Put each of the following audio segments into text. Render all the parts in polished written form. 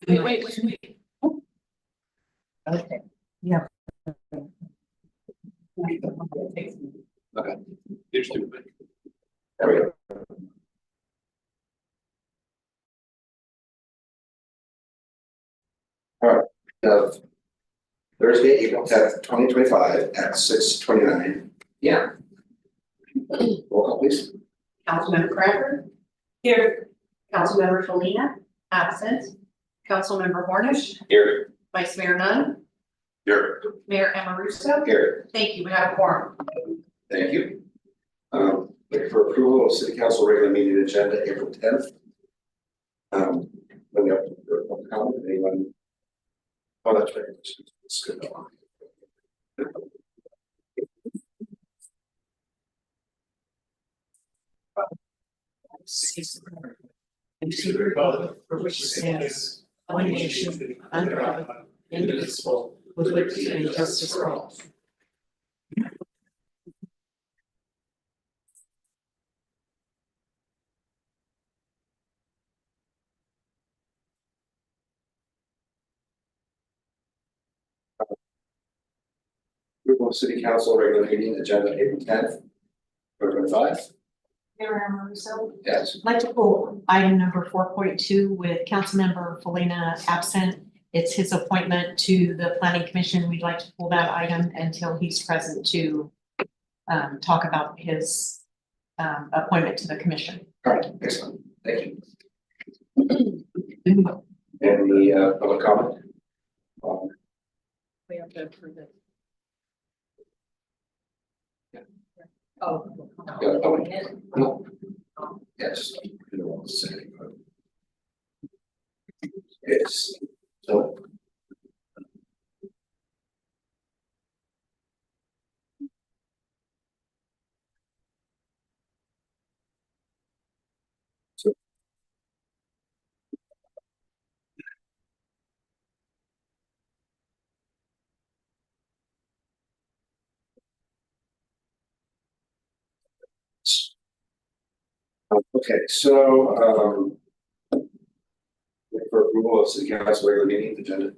Wait. Okay, yeah. Okay. There's two. There we go. All right, Thursday, April 10th, 2025 at 6:29. Yeah. Roll call, please. Councilmember Crawford. Here. Councilmember Felina, absent. Councilmember Hornish, Here. Vice Mayor Nunn, Here. Mayor Amaruso. Here. Thank you, we have a quorum. Thank you. Looking for approval of city council regular meeting agenda, April 10th. Let me open for public comment, anyone? Oh, that's right. It's good. And to the republic for which it stands, one nation, under God, indivisible, with liberty and justice for all. Approval of city council regular meeting agenda, April 10th, 2025. Mayor Amaruso. Yes. I'd like to pull item number 4.2 with Councilmember Felina absent. It's his appointment to the Planning Commission. We'd like to pull that item until he's present to talk about his appointment to the commission. All right, excellent. Thank you. And the public comment? We have to approve it. Yeah. Oh. Yeah, public. No. Yes. It's so. Okay, so for approval of city council regular meeting agenda.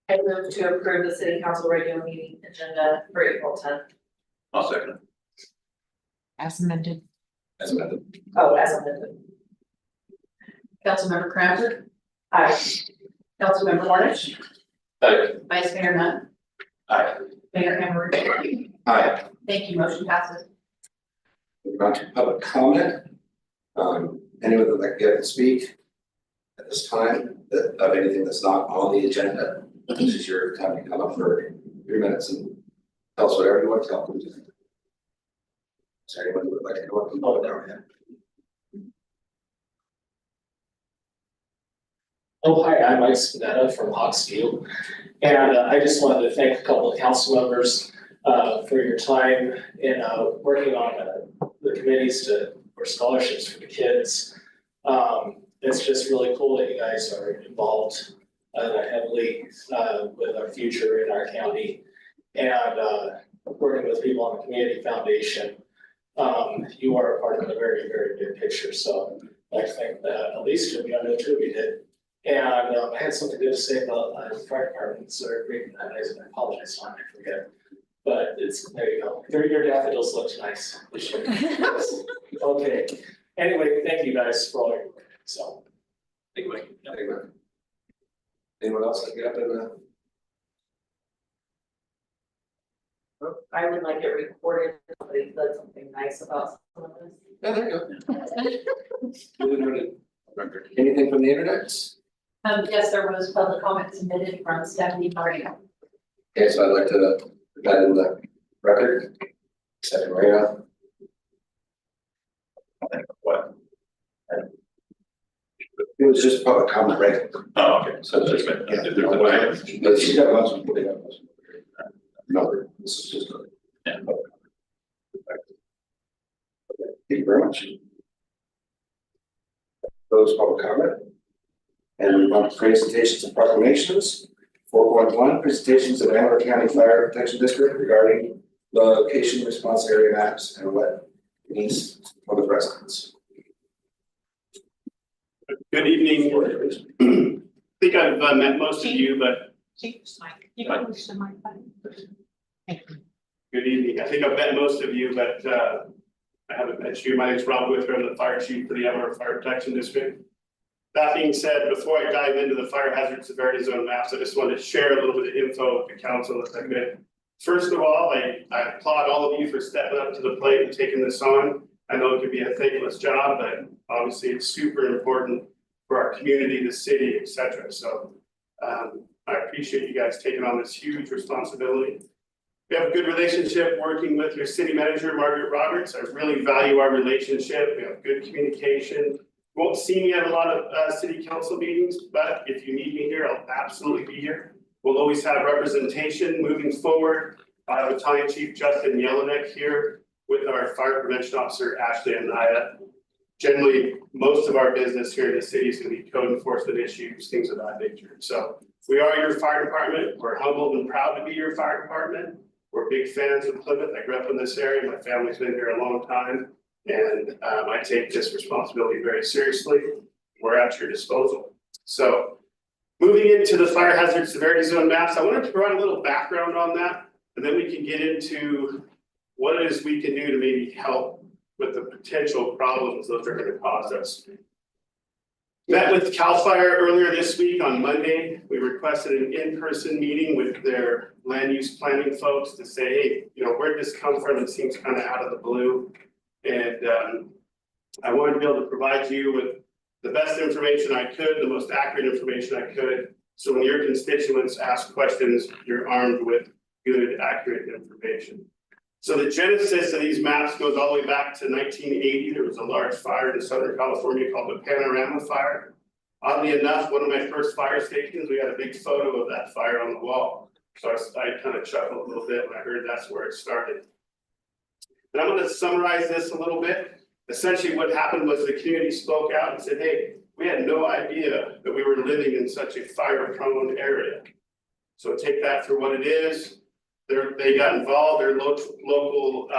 I move to approve the city council regular meeting agenda for April 10th. I'll second. As amended. As amended. Oh, as amended. Councilmember Crawford. Aye. Councilmember Hornish, Aye. Vice Mayor Nunn, Aye. Mayor Amaruso. Aye. Thank you, motion passes. Moving on to public comment. Anyone that would like to speak at this time of anything that's not on the agenda, this is your time to come up for 3 minutes and tell us whatever you want to tell them. Is there anyone who would like to come up and hold it down here? Oh, hi, I'm Mike Spinetta from Hawks View. And I just wanted to thank a couple of council members for your time in working on the committees for scholarships for the kids. It's just really cool that you guys are involved heavily with our future in our county and working with people on the community foundation. You are a part of a very, very big picture. So I think that at least you'll be on the tribute it. And I had something good to say about the fire department, so I apologize, Tom, I forget. But there you go. Your daffodils look nice this year. Okay. Anyway, thank you guys for all your work. So. Thank you, Mike. Thank you, Mike. Anyone else like to get up and I would like it recorded, somebody said something nice about some of this. oh, there you go. Duly noted. Record. Anything from the internet? Yes, there was public comment submitted from Stephanie Moreno. Okay, so I'd like to put that in the record. Second, Marina. What? It was just public comment, right? Oh, okay, so it's just, Yeah. if there's a way, But she's got lots of putting up. No, this is just a. Yeah. Okay, thank you very much. Those public comment. And we want presentations and proclamations. 4.1, presentations of Antelope County Fire Protection District regarding location response area maps and what it means for the residents. Good evening. I think I've met most of you, but You can push the mic button. Thank you. good evening. I think I've met most of you, but I haven't met you. My name is Rob Withrow. I'm the fire chief for the Emerald Fire Protection District. That being said, before I dive into the fire hazard severity zone maps, I just wanted to share a little bit of info with the council if I could. First of all, I applaud all of you for stepping up to the plate and taking this on. I know it can be a thankless job, but obviously it's super important for our community, the city, et cetera. So I appreciate you guys taking on this huge responsibility. We have a good relationship working with your city manager, Margaret Roberts. I really value our relationship. We have good communication. You won't see me at a lot of city council meetings, but if you need me here, I'll absolutely be here. We'll always have representation moving forward. I have Battalion Chief Justin Yelenek here with our fire prevention officer, Ashley Anaya. Generally, most of our business here in the city is going to be code enforcement issues, things of that nature. So we are your fire department. We're humbled and proud to be your fire department. We're big fans of Plymouth. I grew up in this area. My family's been here a long time. And I take this responsibility very seriously. We're at your disposal. So moving into the fire hazard severity zone maps, I wanted to provide a little background on that, and then we can get into what it is we can do to maybe help with the potential problems those are going to cause us. Met with CAL FIRE earlier this week on Monday. We requested an in-person meeting with their land use planning folks to say, hey, you know, where'd this come from? It seems kind of out of the blue. And I wanted to be able to provide you with the best information I could, the most accurate information I could. So when your constituents ask questions, you're armed with good, accurate information. So the genesis of these maps goes all the way back to 1980. There was a large fire in Southern California called the Panorama Fire. Oddly enough, one of my first fire stations, we had a big photo of that fire on the wall. So I kind of chuckled a little bit when I heard that's where it started. And I'm going to summarize this a little bit. Essentially what happened was the community spoke out and said, hey, we had no idea that we were living in such a fire-prone area. So take that for what it is. They got involved, their local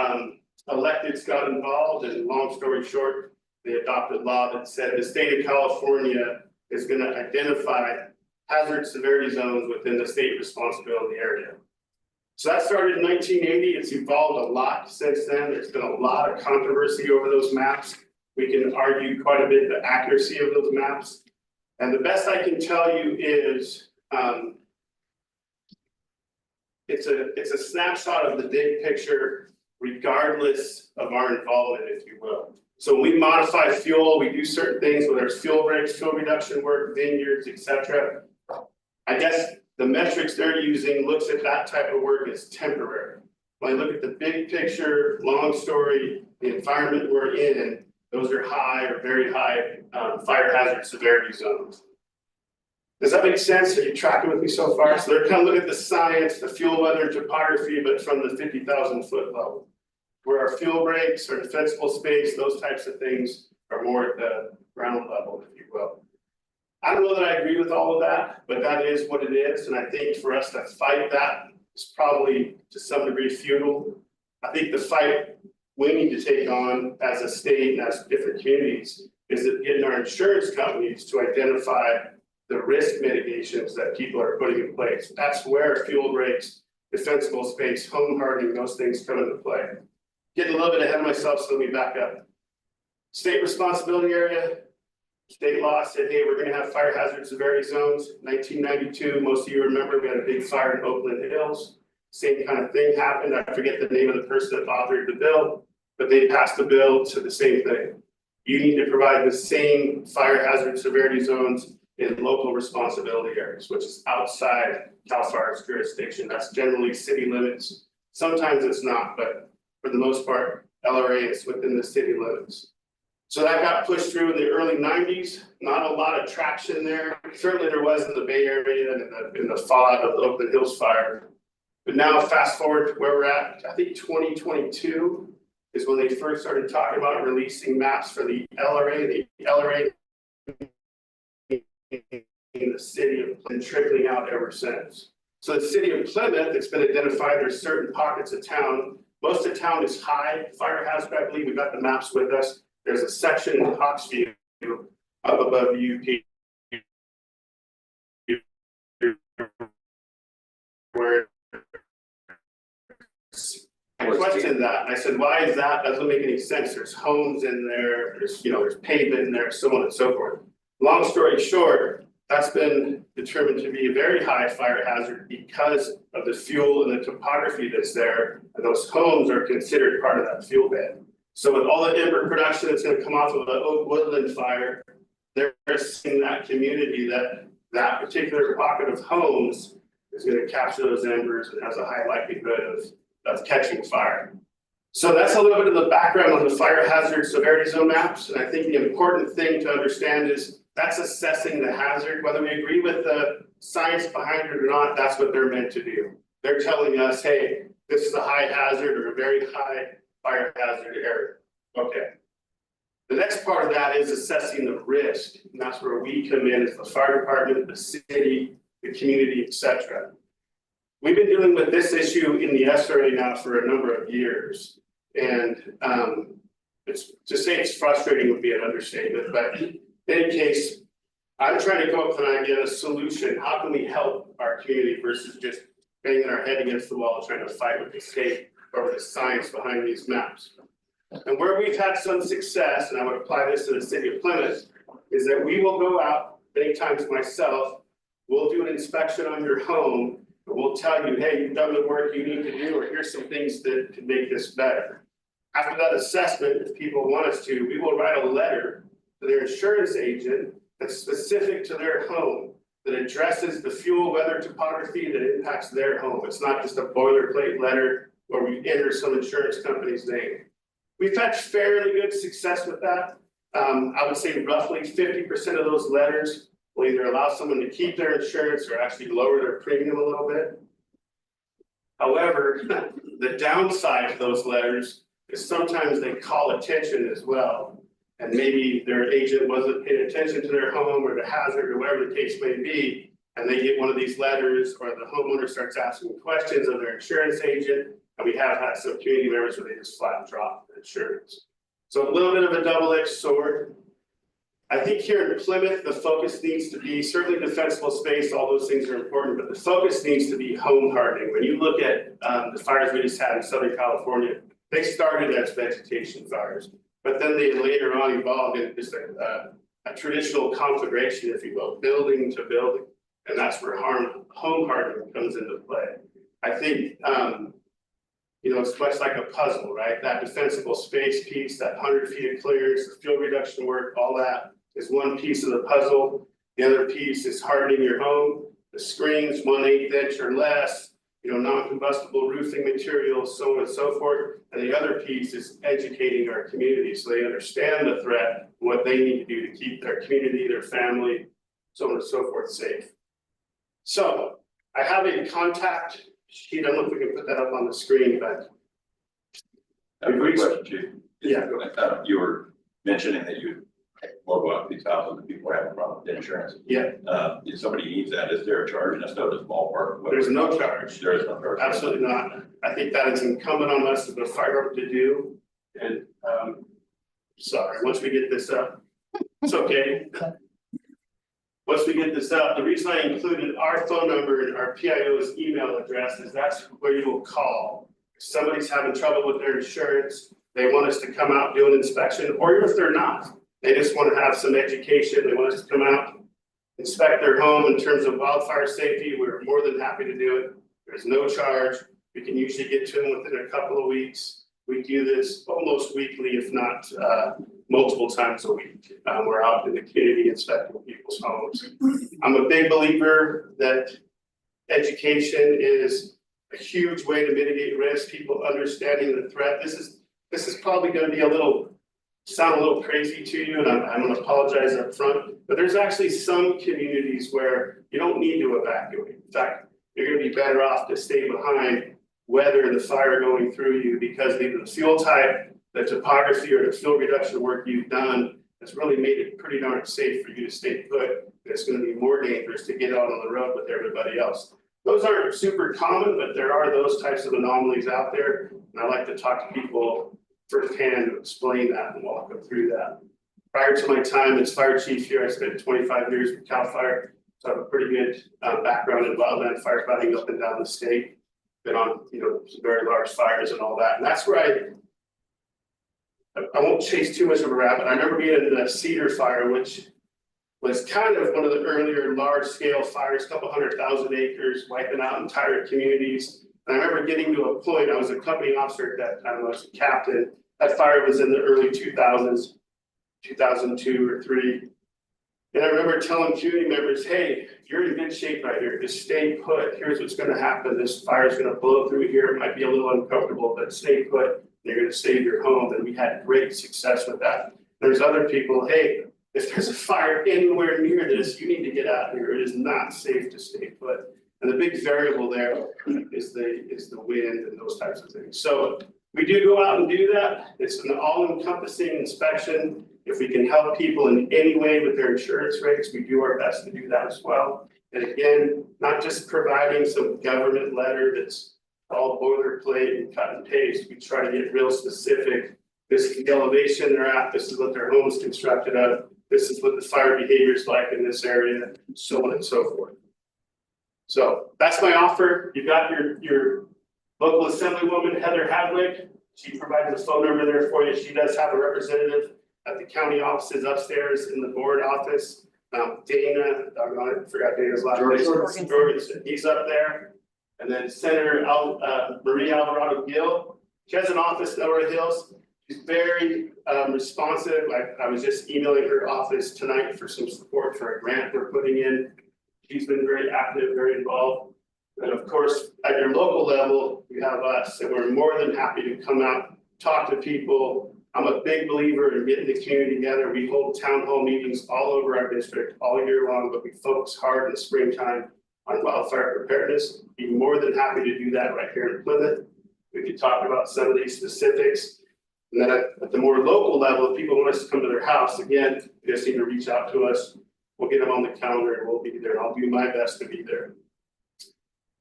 electeds got involved, and long story short, they adopted law that said the state of California is going to identify hazard severity zones within the state responsibility area. So that started in 1980. It's evolved a lot since then. There's been a lot of controversy over those maps. We can argue quite a bit the accuracy of those maps. And the best I can tell you is it's a snapshot of the big picture, regardless of our involvement, if you will. So when we modify fuel, we do certain things, whether it's fuel breaks, fuel reduction work, vineyards, etc. I guess the metrics they're using looks at that type of work as temporary. When I look at the big picture, long story, the environment we're in, those are high or very high fire hazard severity zones. Does that make sense? Are you tracking with me so far? So they're kind of looking at the science, the fuel weather topography, but from the 50,000 foot level. Where our fuel breaks, our defensible space, those types of things are more at the ground level, if you will. I don't know that I agree with all of that, but that is what it is. And I think for us to fight that is probably to some degree futile. I think the fight we need to take on as a state and as different communities is that getting our insurance companies to identify the risk mitigations that people are putting in place. That's where fuel breaks, defensible space, home hardening, those things come into play. Getting a little bit ahead of myself, so let me back up. State responsibility area, state law said, hey, we're going to have fire hazard severity zones. 1992, most of you remember, we had a big fire in Oakland Hills. Same kind of thing happened. I forget the name of the person that authored the bill, but they passed the bill to the same thing. You need to provide the same fire hazard severity zones in local responsibility areas, which is outside CAL FIRE's jurisdiction. That's generally city limits. Sometimes it's not, but for the most part, LRA is within the city limits. So that got pushed through in the early 90s. Not a lot of traction there. Certainly there was in the Bay Area and in the fallout of the Oakland Hills fire. But now fast forward to where we're at, I think 2022 is when they first started talking about releasing maps for the LRA. The LRA in the city of Plymouth, trickling out ever since. So the city of Plymouth, it's been identified there's certain pockets of town. Most of town is high fire hazard, I believe. We've got the maps with us. There's a section in Hawksview up above UP. Where I questioned that, I said, why is that? Doesn't make any sense, there's homes in there, there's pavement in there, so on and so forth. Long story short, that's been determined to be a very high fire hazard because of the fuel and the topography that's there, and those homes are considered part of that fuel bed. So with all the ember production that's gonna come off of the Oak Woodland fire, they're seeing that community that particular pocket of homes is gonna capture those embers and has a high likelihood of catching fire. So that's a little bit of the background on the fire hazard severity zone maps, and I think the important thing to understand is that's assessing the hazard, whether we agree with the science behind it or not, that's what they're meant to do. They're telling us, hey, this is a high hazard or a very high fire hazard area. Okay. The next part of that is assessing the risk, and that's where we come in as the fire department, the city, the community, etc. We've been dealing with this issue in the SRA now for a number of years, and it's to say it's frustrating would be an understatement, but in any case, I'm trying to come up with an idea, a solution. How can we help our community versus just banging our head against the wall trying to fight with the state over the science behind these maps? And where we've had some success, and I would apply this to the city of Plymouth, is that we will go out, many times myself, we'll do an inspection on your home, and we'll tell you, hey, you've done the work you need to do, or here's some things that could make this better. After that assessment, if people want us to, we will write a letter to their insurance agent that's specific to their home, that addresses the fuel weather topography that impacts their home. It's not just a boilerplate letter where we enter some insurance company's name. We've had fairly good success with that. I would say roughly 50% of those letters will either allow someone to keep their insurance or actually lower their premium a little bit. However, the downside to those letters is sometimes they call attention as well. And maybe their agent wasn't paying attention to their home or the hazard or whatever the case may be, and they get one of these letters, or the homeowner starts asking questions of their insurance agent. And we have had some community members where they just flat drop the insurance. So a little bit of a double-edged sword. I think here in Plymouth, the focus needs to be certainly defensible space, all those things are important, but the focus needs to be home hardening. When you look at the fires we just had in Southern California, they started as vegetation fires, but then they later on evolved into just a traditional conflagration, if you will, building to building. And that's where home hardening comes into play. I think, it's much like a puzzle, right? That defensible space piece, that 100 feet of clearance, the fuel reduction work, all that is one piece of the puzzle. The other piece is hardening your home, the screens 1/8 inch or less, non-combustible roofing materials, so on and so forth. And the other piece is educating our community so they understand the threat, what they need to do to keep their community, their family, so on and so forth safe. So I have a contact sheet. I don't know if we can put that up on the screen, but. I have a quick question, Chief. Yeah. You were mentioning that you logo up these houses that people have a problem with insurance. Yeah. If somebody needs that, is there a charge? And I know this ballpark. There's no charge. There is no charge. Absolutely not. I think that is incumbent on us as the fire department to do. And sorry, once we get this up, it's okay. Once we get this up, the reason I included our phone number and our PIO's email address is that's where you will call. If somebody's having trouble with their insurance, they want us to come out, do an inspection, or if they're not, they just want to have some education, they want us to come out, inspect their home in terms of wildfire safety, we're more than happy to do it. There's no charge. We can usually get to them within a couple of weeks. We do this almost weekly, if not multiple times a week. We're out in the community inspecting people's homes. I'm a big believer that education is a huge way to mitigate risk, people understanding the threat. This is probably going to be sound a little crazy to you, and I'm going to apologize up front, but there's actually some communities where you don't need to evacuate. In fact, you're going to be better off to stay behind, weather the fire going through you, because either the fuel type, the topography, or the fuel reduction work you've done has really made it pretty darn safe for you to stay put. It's going to be more dangerous to get out on the road with everybody else. Those aren't super common, but there are those types of anomalies out there, and I like to talk to people firsthand to explain that and walk them through that. Prior to my time as fire chief here, I spent 25 years with CAL FIRE. So I have a pretty good background in wildland firefighting up and down the state. Been on, some very large fires and all that, and that's where I won't chase too much of a rabbit. I remember being in the Cedar Fire, which was kind of one of the earlier large scale fires, couple 100,000 acres, wiping out entire communities. And I remember getting to a point, I was a company officer at that time, I was a captain. That fire was in the early 2000s, 2002 or 3. And I remember telling community members, hey, you're in good shape right here, just stay put, here's what's gonna happen, this fire's gonna blow through here, it might be a little uncomfortable, but stay put, you're gonna save your home, and we had great success with that. There's other people, hey, if there's a fire anywhere near this, you need to get out of here, it is not safe to stay put. And the big variable there is the wind and those types of things. So we do go out and do that, it's an all-encompassing inspection. If we can help people in any way with their insurance rates, we do our best to do that as well. And again, not just providing some government letter that's all boilerplate and cut and paste. We try to get real specific. This is the elevation they're at, this is what their home is constructed of, this is what the fire behavior is like in this area, so on and so forth. So that's my offer. You've got your local assemblywoman, Heather Hadwick. She provided the phone number there for you. She does have a representative at the county offices upstairs in the board office. Dana, I forgot Dana's last name. Jorgensen, he's up there. And then Senator Marie Alvarado Gill. She has an office in Elrod Hills. She's very responsive. I was just emailing her office tonight for some support for a grant we're putting in. She's been very active, very involved. And of course, at your local level, you have us, and we're more than happy to come out, talk to people. I'm a big believer in getting the community together. We hold town hall meetings all over our district all year long, but we focus hard in the springtime on wildfire preparedness. Be more than happy to do that right here in Plymouth. We could talk about some of these specifics. And then at the more local level, if people want us to come to their house, again, they just need to reach out to us. We'll get them on the calendar and we'll be there. I'll do my best to be there.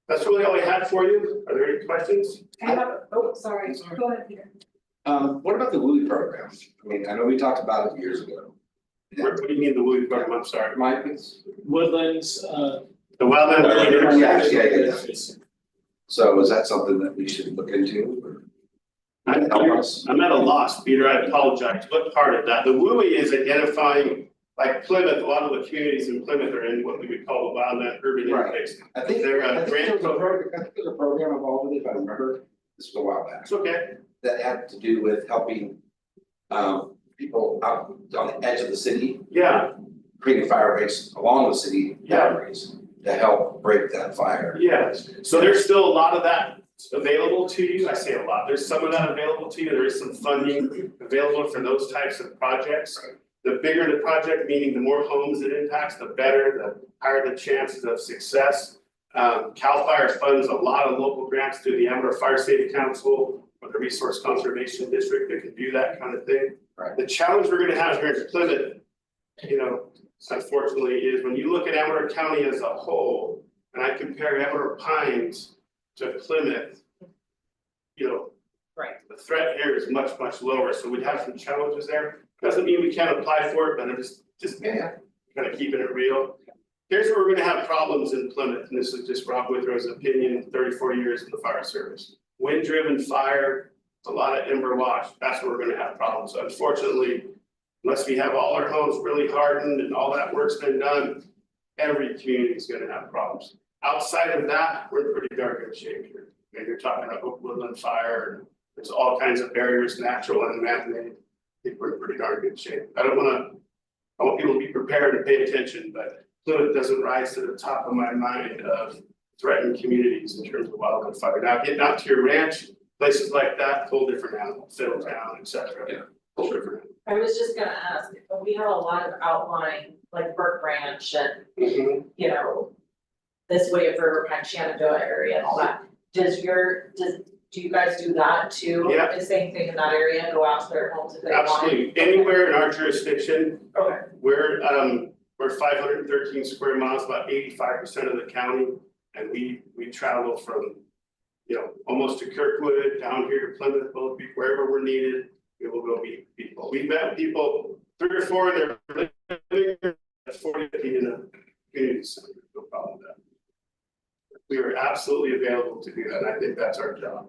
That's really all I had for you. Are there any questions? Sorry, go ahead, Peter. What about the WUI program? I mean, I know we talked about it years ago. What do you mean the WUI program? I'm sorry. Mike, Woodlands, The wildland. Yeah. So is that something that we should look into or? I'm at a loss, Peter. I apologize. What part of that? The WUI is identifying, like Plymouth, a lot of the communities in Plymouth are in what we would call the wildland urban Right. interface. I think They're I a think grant there's a program involved with it, if I remember, this was a while back, It's okay. that had to do with helping people out on the edge of the city, Yeah, creating fire breaks along the city Yeah. boundaries to help break that fire. yes. So there's still a lot of that available to you. I say a lot. There's some of that available to you. There is some funding available for those types of projects. The bigger the project, meaning the more homes it impacts, the better, the higher the chances of success. CAL FIRE funds a lot of local grants through the Amador Fire Safety Council or the Resource Conservation District that can do that kind of thing. Right. The challenge we're gonna have here in Plymouth, unfortunately, is when you look at Amador County as a whole, and I compare Amador Pines to Plymouth, Right. the threat here is much, much lower, so we'd have some challenges there. Doesn't mean we can't apply for it, but I'm just Yeah. kind of keeping it real. Here's where we're gonna have problems in Plymouth, and this is just Rob Withrow's opinion, 34 years in the fire service. Wind-driven fire, a lot of ember wash, that's where we're gonna have problems. Unfortunately, unless we have all our homes really hardened and all that work's been done, every community is gonna have problems. Outside of that, we're in pretty darn good shape here. I mean, you're talking about woodland fire, there's all kinds of barriers, natural and man-made. I think we're in pretty darn good shape. I want people to be prepared and pay attention, but Plymouth doesn't rise to the top of my mind of threatened communities in terms of wildland fire. Now, getting out to your ranch, places like that, whole different animal, Fiddletown, et cetera. Yeah. Whole different. I was just gonna ask, we have a lot of outlying, like Burke Ranch and, this way of River Pine, Shenandoah area and all that. Do you guys do that too? Yeah. The same thing in that area, go out to their homes if they want? Absolutely, anywhere in our jurisdiction, Okay, we're 513 square miles, about 85% of the county. And we travel from, almost to Kirkwood, down here to Plymouth, both wherever we're needed, we will go meet people. We've met people 3 or 4 in their living room, 40 in a community center, no problem with that. We are absolutely available to do that, and I think that's our job.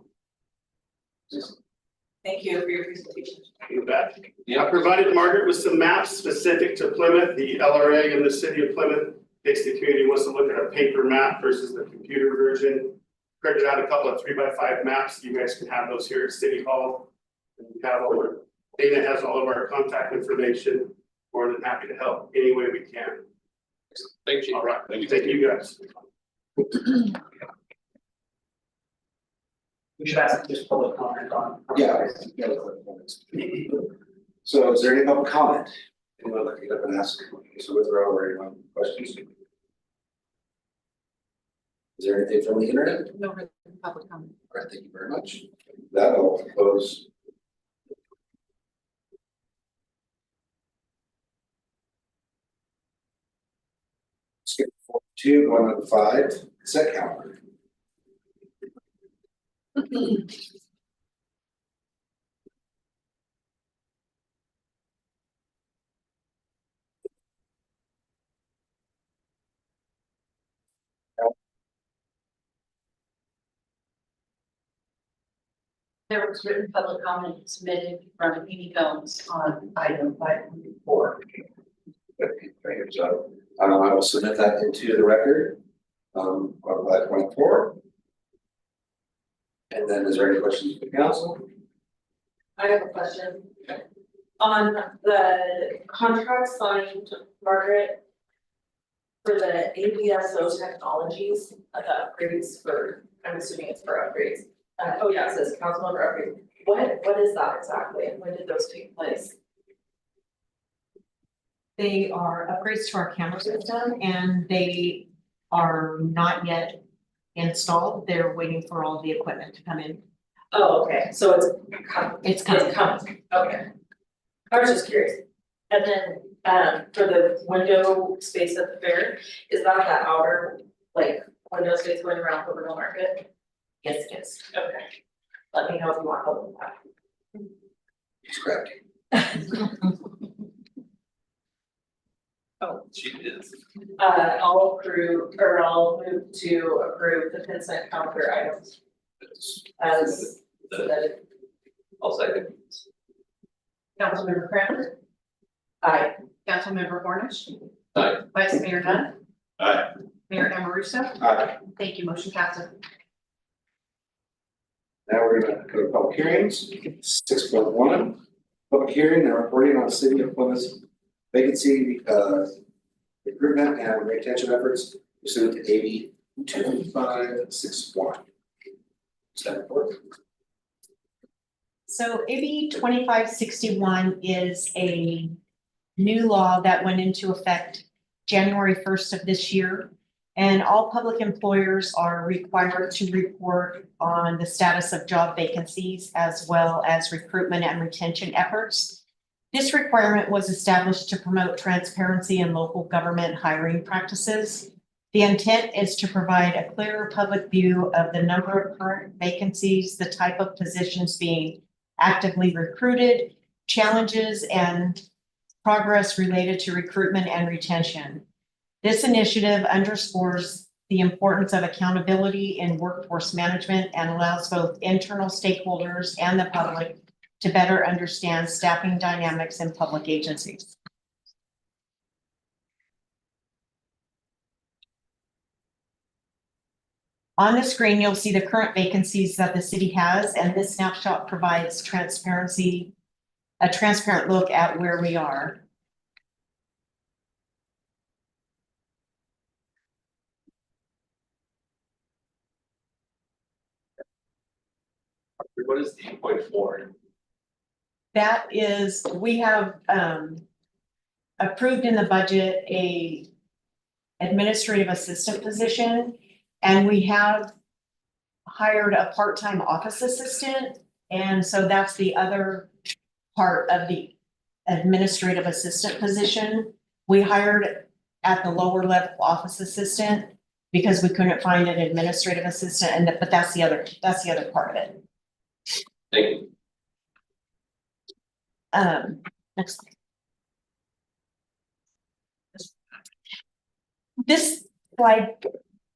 Thank you for your presentation. You bet. I provided Margaret with some maps specific to Plymouth, the LRA in the city of Plymouth. In case the community wants to look at a paper map versus the computer version. Printed out a couple of 3x5 maps. You guys can have those here at City Hall. And we have all our, Dana has all of our contact information. More than happy to help any way we can. Thank you. All right, thank you guys. We should ask just public comment on. Yeah. So is there any public comment? Anyone like to get up and ask, so withdraw or anyone questions? Is there anything from the internet? No written public comment. All right, thank you very much. That will close. Skip 4.2, going on to 5, consent calendar. There was written public comment submitted from Amy Jones on item 5.4. So, I will submit that into the record, on 5.4. And then is there any questions for the council? I have a question. On the contract signed, Margaret, for the ABSO technologies, the upgrades for, I'm assuming it's for upgrades. Oh yeah, it says council member upgrades. What is that exactly, and when did those take place? They are upgrades to our camera system and they are not yet installed. They're waiting for all the equipment to come in. Oh, okay, so it's coming. It's coming. It's coming, okay. I was just curious. And then, for the window space at the fair, is that the outer, like, window space going around the window market? Yes, it is. Okay. Let me know if you want help with that. He's correct. Oh, She is. I'll move to approve the consent calendar items as submitted. I'll second. Councilmember Cranford? Aye. Councilmember Cornish. Aye. Vice Mayor Dunn. Aye. Mayor Amoruso. Aye. Thank you. Motion passes. Now we're gonna go to public hearings, 6.1, public hearing and reporting on City of Plymouth vacancy, recruitment and retention efforts pursuant to AB 2561. Staff report. So AB 2561 is a new law that went into effect January 1st of this year. And all public employers are required to report on the status of job vacancies as well as recruitment and retention efforts. This requirement was established to promote transparency in local government hiring practices. The intent is to provide a clearer public view of the number of current vacancies, the type of positions being actively recruited, challenges and progress related to recruitment and retention. This initiative underscores the importance of accountability in workforce management and allows both internal stakeholders and the public to better understand staffing dynamics in public agencies. On the screen, you'll see the current vacancies that the city has, and this snapshot provides transparency, a transparent look at where we are. What is the 8.4? That is, we have approved in the budget a administrative assistant position, and we have hired a part-time office assistant. And so that's the other part of the administrative assistant position. We hired at the lower level office assistant because we couldn't find an administrative assistant, but that's the other part of it. Thank you. Next. This slide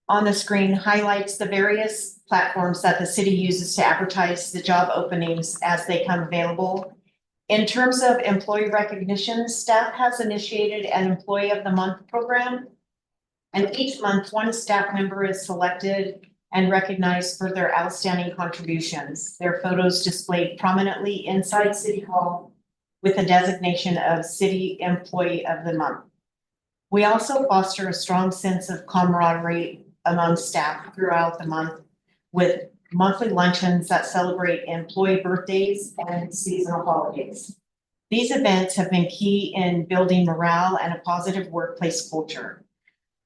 on the screen highlights the various platforms that the city uses to advertise the job openings as they come available. In terms of employee recognition, staff has initiated an Employee of the Month program. And each month, one staff member is selected and recognized for their outstanding contributions. Their photos displayed prominently inside City Hall with the designation of City Employee of the Month. We also foster a strong sense of camaraderie among staff throughout the month with monthly luncheons that celebrate employee birthdays and seasonal holidays. These events have been key in building morale and a positive workplace culture.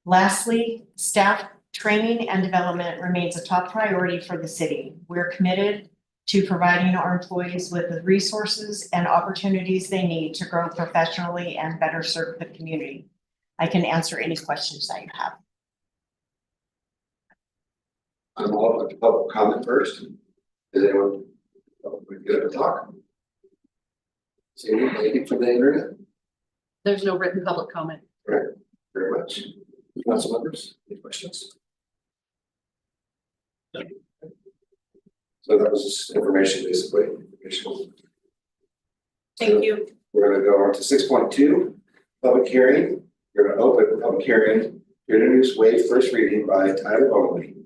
Lastly, staff training and development remains a top priority for the city. We're committed to providing our employees with the resources and opportunities they need to grow professionally and better serve the community. I can answer any questions that you have. I'm all about the public comment first. Is anyone, we good to talk? See anything from the internet? There's no written public comment. Very much. Council members, any questions? So that was just information, basically. Thank you. We're gonna go on to 6.2, public hearing. We're gonna open the public hearing, to introduce waive first reading by title only.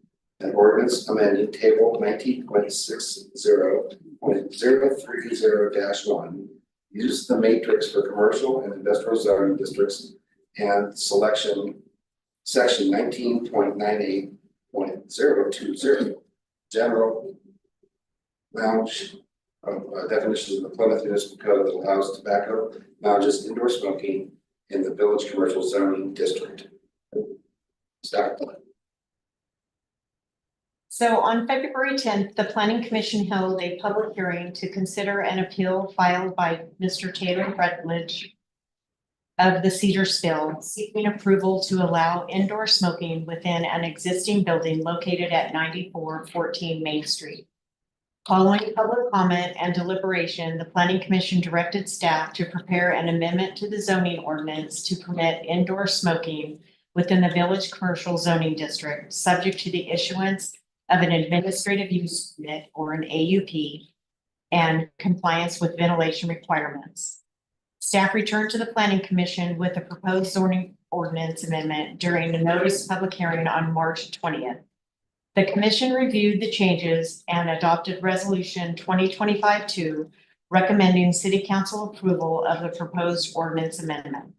An ordinance amending table 19.60.030-1, uses the matrix for commercial and industrial zoning districts and section 19.98.020, general lounge definitions of the Plymouth Municipal Code that allows tobacco lounges indoor smoking in the village commercial zoning district. Staff. So on February 10th, the Planning Commission held a public hearing to consider an appeal filed by Mr. Taylor Rutledge of the Cedar Spill, seeking approval to allow indoor smoking within an existing building located at 9414 Main Street. Following public comment and deliberation, the Planning Commission directed staff to prepare an amendment to the zoning ordinance to permit indoor smoking within the village commercial zoning district, subject to the issuance of an administrative use permit or an AUP and compliance with ventilation requirements. Staff returned to the Planning Commission with a proposed zoning ordinance amendment during the notice public hearing on March 20th. The commission reviewed the changes and adopted resolution 2025-2, recommending city council approval of the proposed ordinance amendment.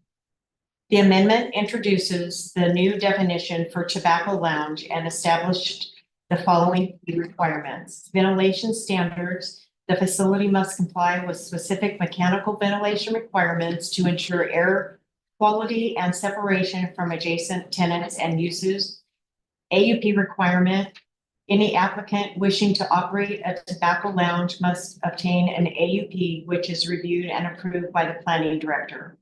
The amendment introduces the new definition for tobacco lounge and established the following key requirements: ventilation standards. The facility must comply with specific mechanical ventilation requirements to ensure air quality and separation from adjacent tenants and uses. AUP requirement: any applicant wishing to operate a tobacco lounge must obtain an AUP, which is reviewed and approved by the planning director.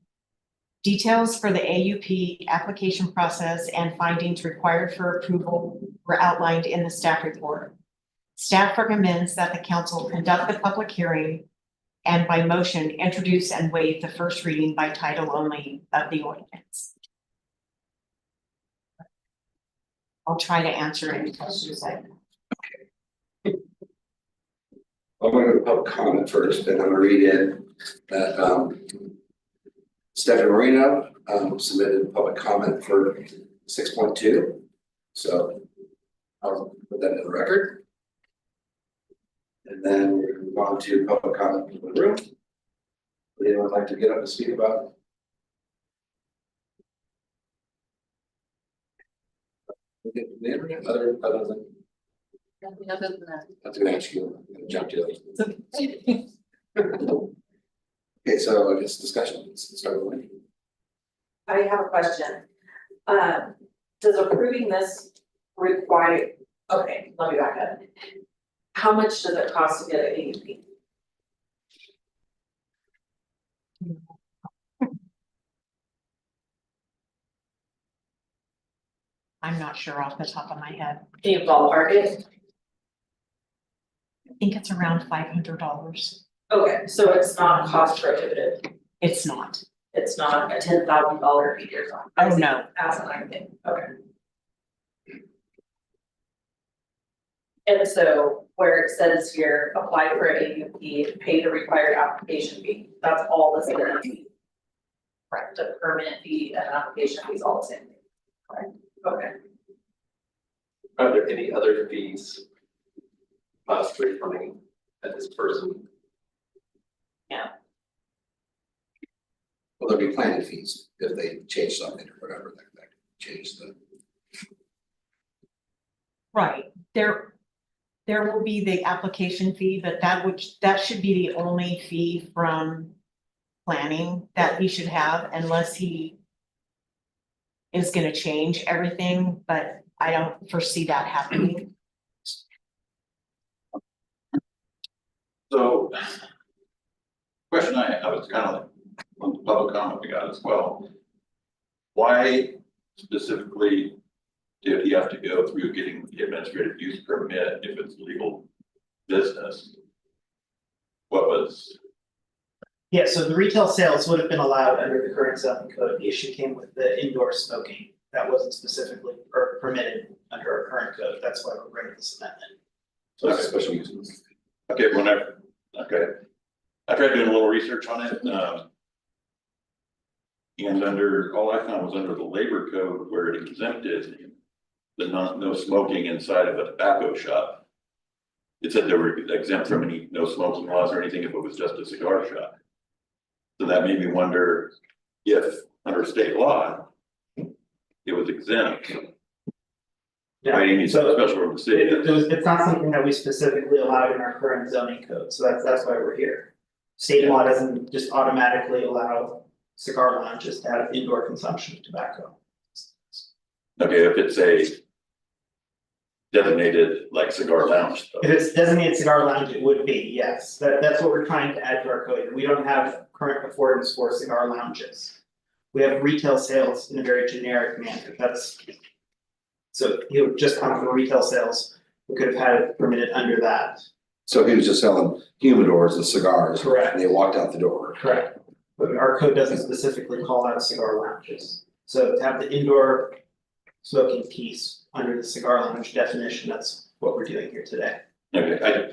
Details for the AUP application process and findings required for approval were outlined in the staff report. Staff recommends that the council conduct the public hearing and by motion introduce and waive the first reading by title only of the ordinance. I'll try to answer any questions I have. I'm gonna go to public comment first, and I'm gonna read in that Stephanie Marino submitted a public comment for 6.2. So I'll put that in the record. And then we're gonna move on to public comment in the room. Would anyone like to get up and speak about the internet, other than, Nothing other than that. I was gonna ask you, I'm gonna jump to it. Okay, so I guess discussion, let's start with Wendy. I have a question. Does approving this require, okay, let me back up. How much does it cost to get an AUP? I'm not sure off the top of my head. Can you ballpark it? I think it's around $500. Okay, so it's not cost prohibitive. It's not. It's not a $10,000 fee or something. Oh, no. Asinine thing, okay. And so where it says here, apply for a AUP, pay the required application fee, that's all the same fee. Right, the permit fee and application fee is all the same thing. Right, okay. Are there any other fees possibly coming at this person? Will there be planning fees if they change something or whatever, that change the, Right, there will be the application fee, but that should be the only fee from planning that he should have unless he is gonna change everything, but I don't foresee that happening. So. Question I was kind of on the public comment we got as well. Why specifically did he have to go through getting the administrative use permit if it's legal business? What was, Yeah, so the retail sales would have been allowed under the current zoning code. The issue came with the indoor smoking. That wasn't specifically permitted under our current code. That's why we're bringing this amendment. so it's a special use? okay, I tried doing a little research on it, and all I found was under the labor code where it exempted the no smoking inside of a tobacco shop. It said they were exempt from any no smoking laws or anything if it was just a cigar shop. So that made me wonder if under state law, it was exempt. Why do you need some special from the city? It's not something that we specifically allowed in our current zoning code, so that's why we're here. State law doesn't just automatically allow cigar lounges to have indoor consumption of tobacco. Okay, if it's a designated like cigar lounge If though. it's designated cigar lounge, it would be, yes, that's what we're trying to add to our code, we don't have current affordance for cigar lounges. We have retail sales in a very generic manner, that's. So you would just come from retail sales, we could have had it permitted under that. So he was just selling humidors and cigars. Correct. And they walked out the door. Correct. But our code doesn't specifically call out cigar lounges, so to have the indoor smoking piece under the cigar lounge definition, that's what we're doing here today. Okay,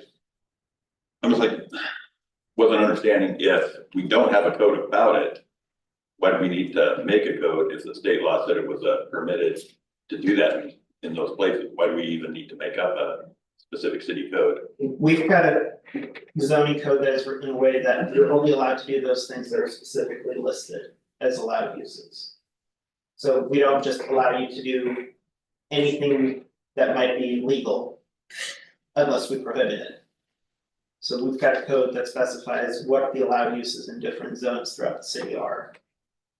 I'm just like, wasn't understanding if we don't have a code about it. Why do we need to make a code if the state law said it was permitted to do that in those places? Why do we even need to make up a specific city code? We've got a zoning code that is written in a way that you're only allowed to do those things that are specifically listed as allowed uses. So we don't just allow you to do anything that might be legal unless we prohibit it. So we've got a code that specifies what the allowed uses in different zones throughout the city are.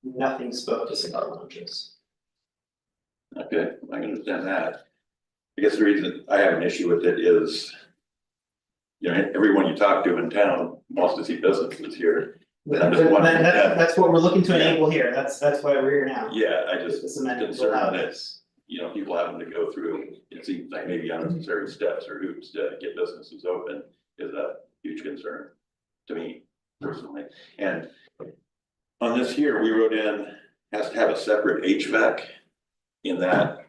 Nothing spoke to cigar lounges. Okay, I can understand that. I guess the reason I have an issue with it is. You know, everyone you talk to in town wants to see businesses here. I'm just wondering, That's what we're looking to enable here, that's why we're here now. yeah, I just This amendment will allow concerned that, this. you know, people having to go through, it seems like maybe unnecessary steps or hoops to get businesses open is a huge concern to me personally. And on this here, we wrote in, has to have a separate HVAC in that.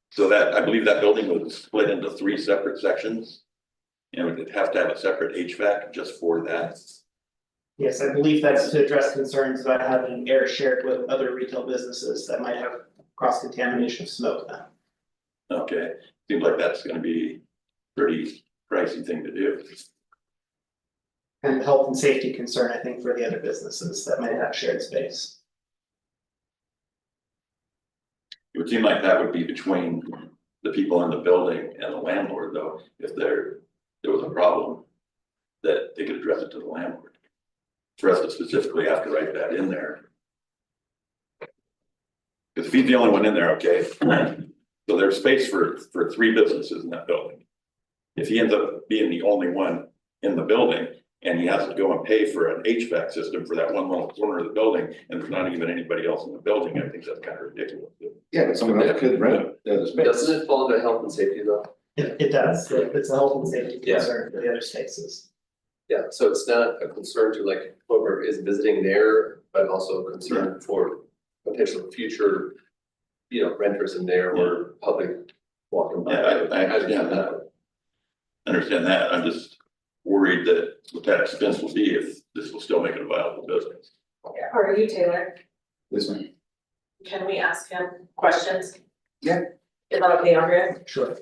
So that, I believe that building was split into 3 separate sections. And it would have to have a separate HVAC just for that. Yes, I believe that's to address concerns about having air shared with other retail businesses that might have cross contamination of smoke then. Okay, seems like that's gonna be pretty pricey thing to do. And the health and safety concern, I think, for the other businesses that might have shared space. It would seem like that would be between the people in the building and the landlord though, if there was a problem. That they could address it to the landlord. For us to specifically have to write that in there. Cause if he's the only one in there, okay, so there's space for 3 businesses in that building. If he ends up being the only one in the building and he has to go and pay for an HVAC system for that one little corner of the building, and there's not even anybody else in the building, I think that's kind of ridiculous. Yeah, but someone else could rent the other space. Doesn't it fall into health and safety though? It does, it's a health and safety Yeah. concern for the other spaces. Yeah, so it's not a concern to like whoever is visiting there but also concern for potential future, you know, renters in there or public walking by. Yeah, I understand that. Understand that, I'm just worried that what that expense will be if this will still make it a viable business. Are you Taylor? This one. Can we ask him questions? Yeah. Is that okay, Andrea? Sure.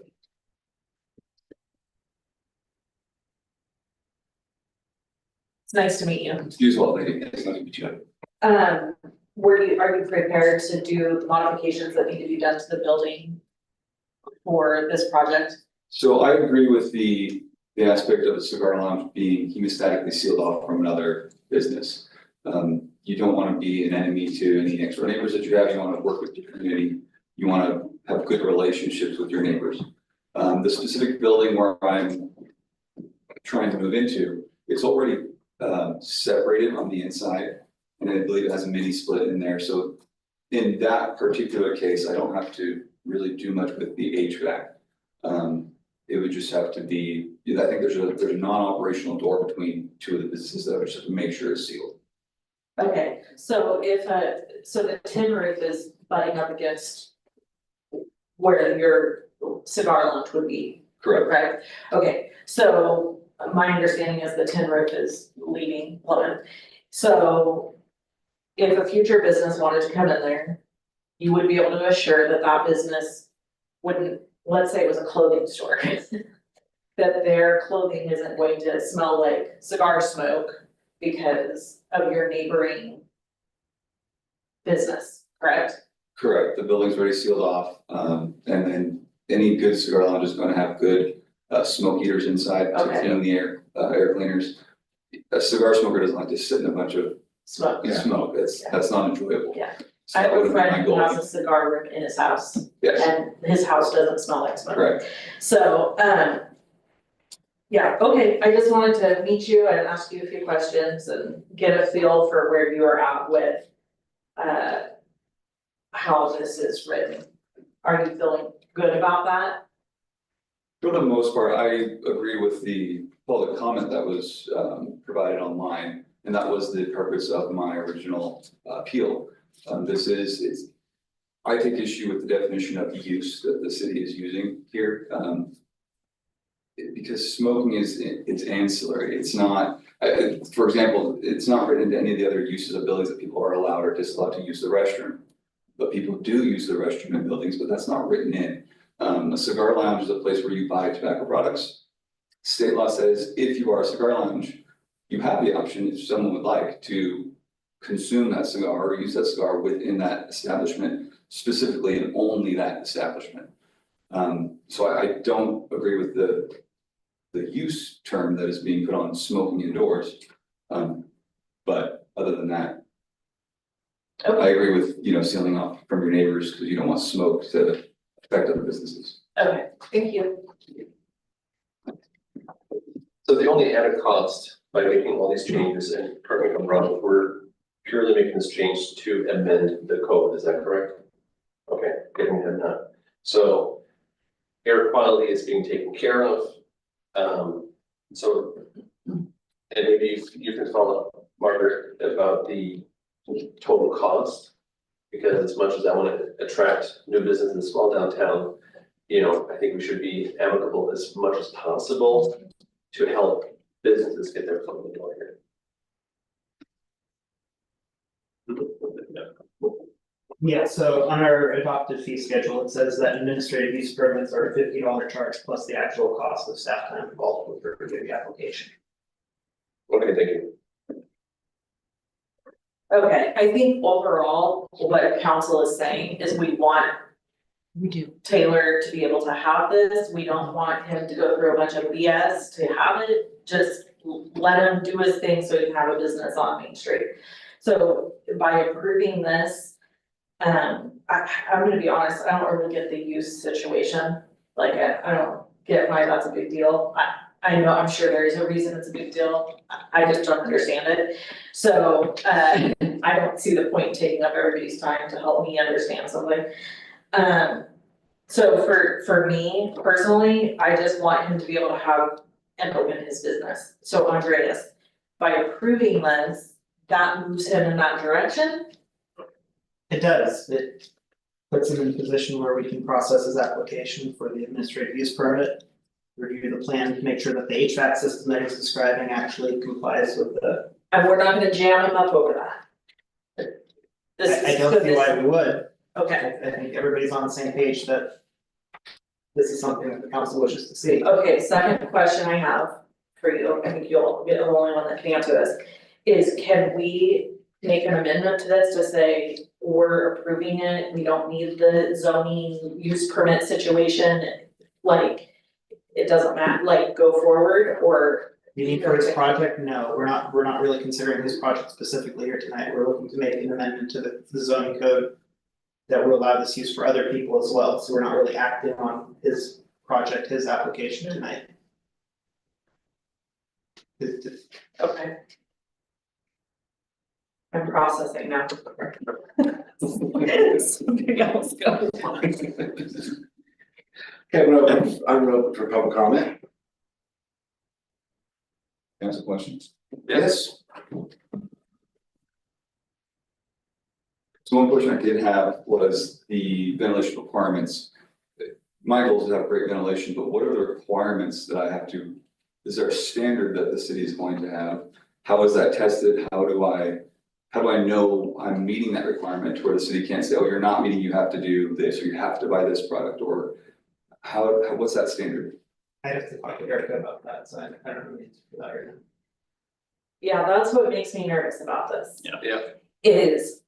It's nice to meet you. Use well, lady, it's not to be you. Are you prepared to do the modifications that need to be done to the building for this project? So I agree with the aspect of the cigar lounge being hemostatically sealed off from another business. You don't want to be an enemy to any next door neighbors that you have. You want to work with your community. You want to have good relationships with your neighbors. The specific building where I'm trying to move into, it's already separated on the inside. And I believe it has a mini split in there. So in that particular case, I don't have to really do much with the HVAC. It would just have to be, I think there's a non-operational door between two of the businesses that I would just make sure is sealed. Okay, so so the tin roof is butting up against where your cigar lounge would be, Correct. right? Okay, so my understanding is the tin roof is leaving Plymouth. So if a future business wanted to come in there, you would be able to assure that that business wouldn't, let's say it was a clothing store, that their clothing isn't going to smell like cigar smoke because of your neighboring business, correct? Correct. The building's already sealed off. And then any good cigar lounge is going to have good smoke heaters inside to Okay. clean the air cleaners. A cigar smoker doesn't like to sit in a bunch of Smoke. smoke. That's not enjoyable. Yeah. So I have that a wouldn't be my friend who goal. has a cigar room in his house Yes, and his house doesn't smell like smoke. correct. So, yeah, okay, I just wanted to meet you and ask you a few questions and get a feel for where you are at with how this is written. Are you feeling good about that? For the most part, I agree with the public comment that was provided online, and that was the purpose of my original appeal. I take issue with the definition of use that the city is using here. Because smoking it's ancillary, it's not, for example, it's not written into any of the other uses of buildings that people are allowed or disallowed to use the restroom. But people do use the restroom in buildings, but that's not written in. A cigar lounge is a place where you buy tobacco products. State law says if you are a cigar lounge, you have the option, if someone would like, to consume that cigar or use that cigar within that establishment, specifically and only that establishment. So I don't agree with the use term that is being put on smoking indoors. But other than that, I agree with, sealing off from your neighbors because you don't want smoke to affect other businesses. Okay, thank you. So the only added cost by making all these changes, and correct me if I'm wrong, we're purely making this change to amend the code, is that correct? Okay, getting ahead now. So air quality is being taken care of. And maybe you can follow up, Margaret, about the total cost. Because as much as I want to attract new business in small downtown, I think we should be amicable as much as possible to help businesses get their foot in the door here. Yeah, so on our adopted fee schedule, it says that administrative use permits are a $50 charge plus the actual cost of staff time involved with the application. Okay, thank you. Okay, I think overall, what council is saying is we want We do. Taylor to be able to have this, we don't want him to go through a bunch of BS to have it, just let him do his thing so he can have a business on Main Street. So by approving this, I'm gonna be honest, I don't really get the use situation, like, I don't get why that's a big deal. I know, I'm sure there is a reason it's a big deal, I just don't understand it. So, I don't see the point in taking up everybody's time to help me understand something. So for me personally, I just want him to be able to have and open his business. So Andreas, by approving this, that moves him in that direction? It does, it puts him in a position where we can process his application for the administrative use permit. Review the plan, make sure that the HVAC system that he's describing actually complies with the, And we're not gonna jam him up over that. This is, I so don't see this, why we would. okay, I think everybody's on the same page that this is something that the council wishes to see. okay, second question I have for you, I think you'll be the only one that can answer this. Is can we make an amendment to this to say we're approving it, we don't need the zoning use permit situation? Like, it doesn't matter, like, go forward, or, You need for his project, no, we're not really considering his project specifically here tonight, we're looking to make an amendment to the zoning code. That will allow this use for other people as well, so we're not really acting on his project, his application tonight. okay. I'm processing now. Something else go. Okay, I'm open for public comment. Answer questions. Yes, So one question I did have was the ventilation requirements. My goal is to have great ventilation, but what are the requirements that I have to, is there a standard that the city is going to have? How is that tested? How do I know I'm meeting that requirement to where the city can't say, oh, you're not meeting, you have to do this, or you have to buy this product, or what's that standard? I'd have to talk to Erica about that, so I don't know the answer for that right now. Yeah, that's what makes me nervous about this. Yeah. Is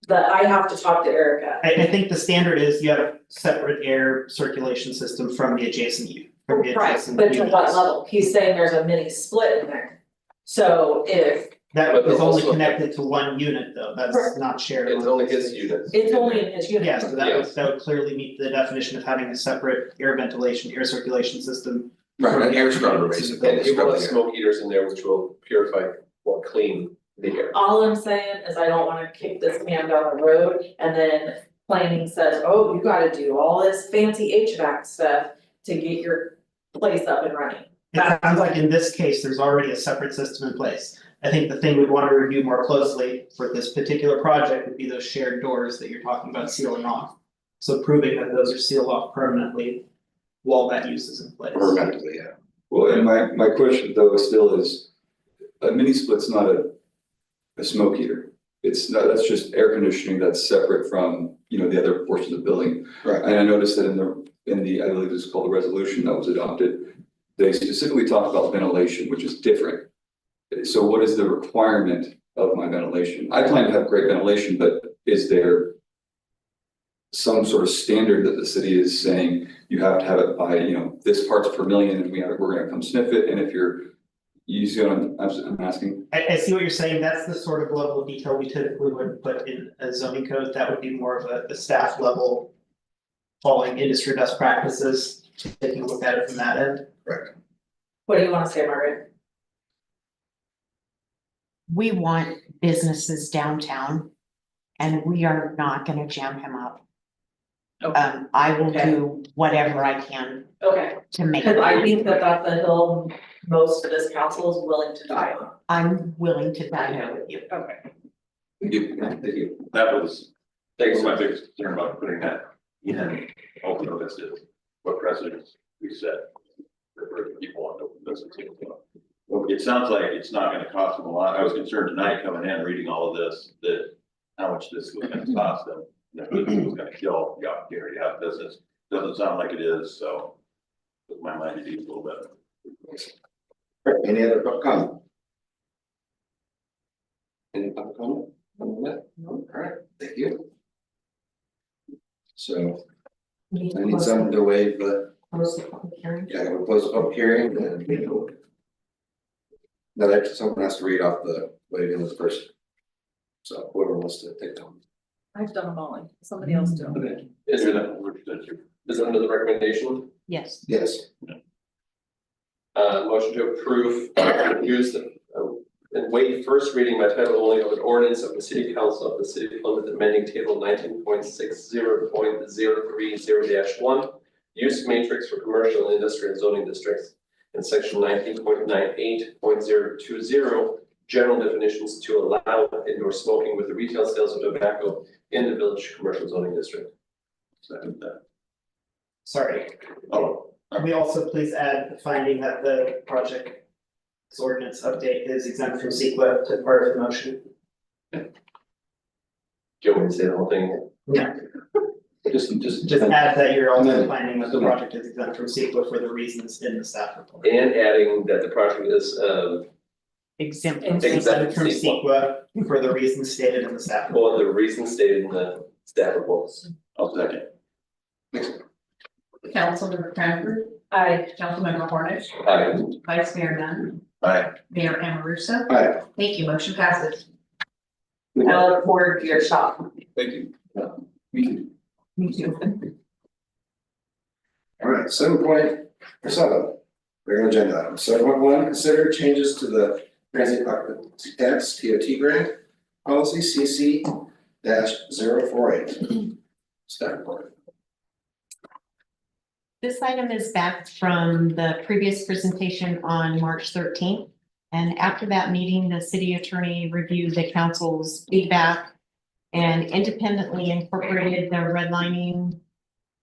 that I have to talk to Erica. I think the standard is you have a separate air circulation system from the adjacent from the Right, adjacent but to what units. level? He's saying there's a mini split in there. So if That But is they're only also- connected to one unit though, that's Correct. not shared. It's only his unit. it's only in his unit. Yeah, so that would clearly meet the definition of having a separate air ventilation, air circulation system. right, an air scrubber basically. And he will have smoke heaters in there which will purify, will clean the air. All I'm saying is I don't wanna kick this man down the road and then planning says, oh, you gotta do all this fancy HVAC stuff to get your place up and running. It sounds like in this case, there's already a separate system in place. I think the thing we'd wanna review more closely for this particular project would be those shared doors that you're talking about sealing off. So proving that those are sealed off permanently while that use is in place. Permanently, yeah. Well, and my question though still is, a mini split's not a smoke heater. It's not, that's just air conditioning that's separate from, the other portions of the building. Right. And I noticed that in the, I believe it's called the resolution that was adopted, they specifically talk about ventilation, which is different. So what is the requirement of my ventilation? I plan to have great ventilation, but is there some sort of standard that the city is saying you have to have it by, this parts per million and we're gonna come sniff it, and if you see what I'm asking? I see what you're saying, that's the sort of level of detail we typically would put in a zoning code, that would be more of a staff level. Following industry best practices, taking a look at it from that end. What do you wanna say, Margaret? We want businesses downtown. And we are not gonna jam him up. Okay. I will Okay. do whatever I can Okay, to make cause it. I think that that's a hill most of this council is willing to die on. I'm willing to dive in with you. Okay. Thank you. That was, Thanks. my biggest concern about putting that in open notice is what precedents we set. For people want to open businesses. It sounds like it's not gonna cost them a lot. I was concerned tonight coming in, reading all of this, that how much this was gonna cost them. That it was gonna kill the opportunity to have business. Doesn't sound like it is, so. Put my mind at ease a little bit. Any other public comment? Any public comment? No, alright, thank you. So I need someone to waive the, Close the public hearing. we'll close the public hearing and now that someone has to read off the waiving this first. So whoever wants to take them. I've done them all, somebody else do them. Okay. Is it under the recommendation? Yes. Yes, Motion to approve, use the, and waive first reading by title only of an ordinance of the city council of the city of Plymouth amending table 19.60.030-1. Use matrix for commercial and industrial zoning districts. In section 19.98.020, general definitions to allow indoor smoking with the retail sales of tobacco in the village commercial zoning district. Second that. Sorry, Oh, we also please add the finding that the project ordinance update is exempt from CEQA to part of the motion. Do you want me to say the whole thing? Yeah. Just. Just add that you're also finding that the project is exempt from CEQA for the reasons in the staff report. And adding that the project is, Exempt. Exempt from CEQA for the reasons stated in the staff report. well, the reasons stated in the staff reports. I'll second. Councilmember Cranford, I, Councilmember Hornish, Aye. Vice Mayor Nunn, Aye. Mayor Amoruso. Aye. Thank you, motion passes. I look forward to your shop. Thank you. Me too. Me too. All right, 7.7, regular agenda item, 7.1, consider changes to the transient occupancy tax TOT grant policy CC-048. Staff report. This item is back from the previous presentation on March 13th. And after that meeting, the city attorney reviewed the council's feedback and independently incorporated the redlining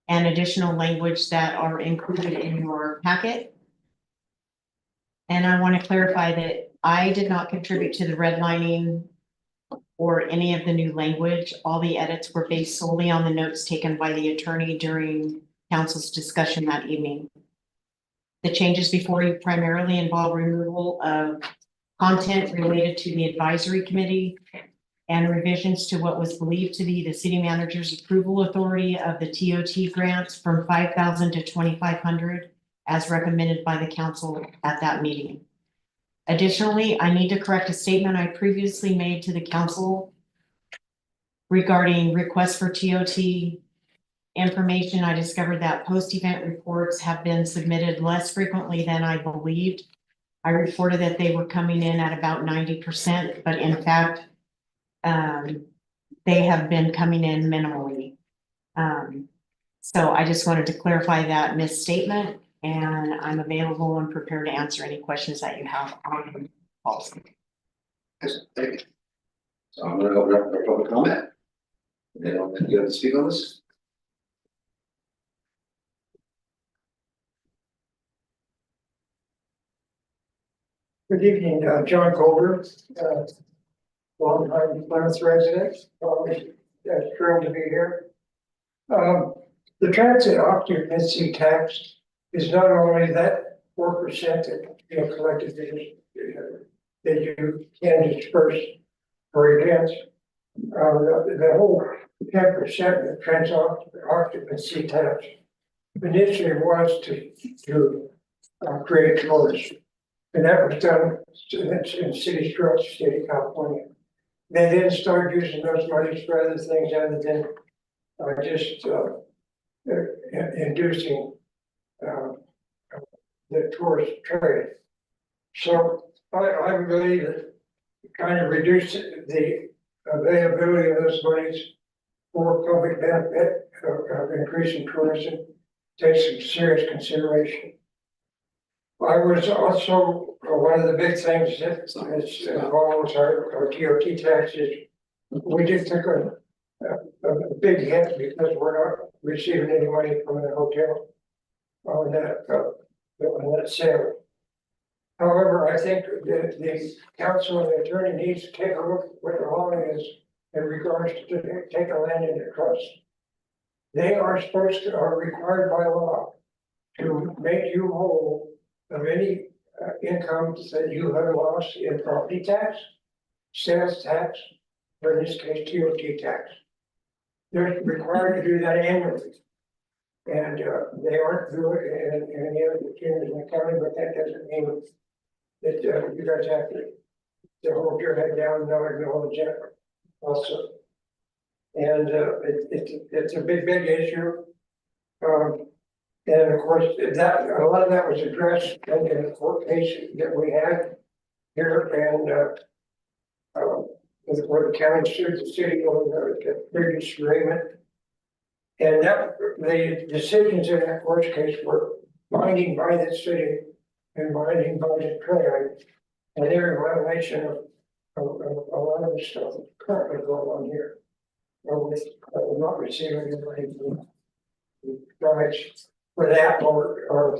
and additional language that are included in your packet. And I want to clarify that I did not contribute to the redlining or any of the new language. All the edits were based solely on the notes taken by the attorney during council's discussion that evening. The changes before you primarily involve removal of content related to the advisory committee and revisions to what was believed to be the city manager's approval authority of the TOT grants from 5,000 to 2,500 as recommended by the council at that meeting. Additionally, I need to correct a statement I previously made to the council regarding requests for TOT information. I discovered that post-event reports have been submitted less frequently than I believed. I reported that they were coming in at about 90%, but in fact, they have been coming in minimally. So I just wanted to clarify that misstatement, and I'm available and prepared to answer any questions that you have on the policy. Yes, thank you. So I'm gonna open up for public comment. Anyone that you have to speak on this? Good evening, John Colbert, longtime Plymouth resident, thrilled to be here. The transit occupancy tax is not only that 4% that collected that you can disperse for events. The whole 10% of transit occupancy tax initially was to create tourism. And that was done in cities throughout the state of California. They then started using those monies for other things other than just inducing the tourist trade. So I believe that kind of reduce the availability of those monies for public benefit of increasing tourism takes some serious consideration. I was also, one of the big things that involves our TOT taxes. We just took a big hit because we're not receiving any money from the hotel on that sale. However, I think that the council and the attorney needs to take a look at what the law is in regards to take a land into trust. They are required by law to make you whole of any income that you have lost in property tax, sales tax, or in this case, TOT tax. They're required to do that annually. And they aren't doing it in any other communities in the county, but that doesn't mean that you guys have to hold your head down and not ignore the agenda also. And it's a big issue. And of course, that a lot of that was addressed in the court case that we had here, and where the county sued the city over the previous agreement. And that the decisions in that court case were binding by the city and binding by the county, and they're in violation a lot of the stuff that's currently going on here. We're not receiving any from guys for that or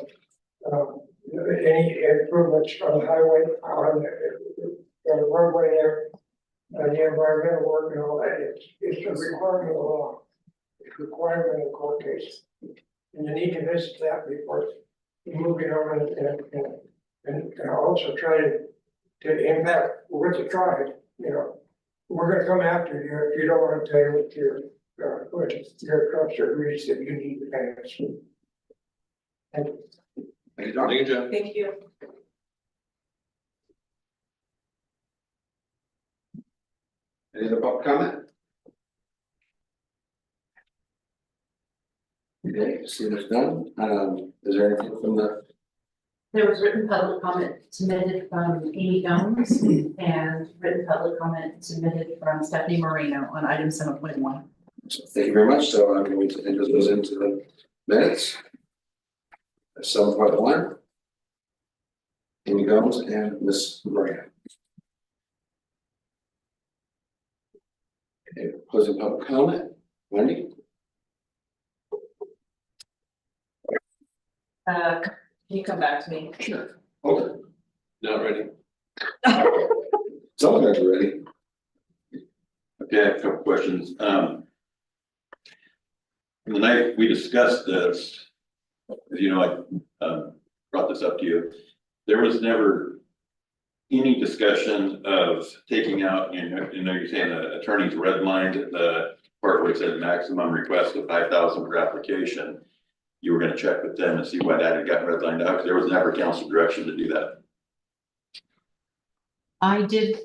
any improvements on the highway, on the roadway there. The environmental work and all that, it's a requirement of the law. It's a requirement of the court case. And you need to visit that before moving on and also try to impact with the tribe, you know. We're gonna come after you if you don't wanna tell what your trust agrees that you need to pay us. And Thank you, John. Thank you, Jeff. Thank you. Any other public comment? Okay, see there's none, is there anything from the, There was written public comment submitted from Amy Jones and written public comment submitted from Stephanie Moreno on item 7.1. thank you very much, so I'm going to enter those into the minutes. 7.1. Amy Gomes and Ms. Moran. Okay, closing public comment, Wendy? Can you come back to me? Sure. Hold Not ready. it. Someone got ready. Okay, I have a couple questions. The night we discussed this, as you know, I brought this up to you. There was never any discussion of taking out, you know, you're saying the attorney's redlined the part where it said maximum request of 5,000 per application. You were gonna check with them and see why that had gotten redlined out, because there was never council direction to do that. I did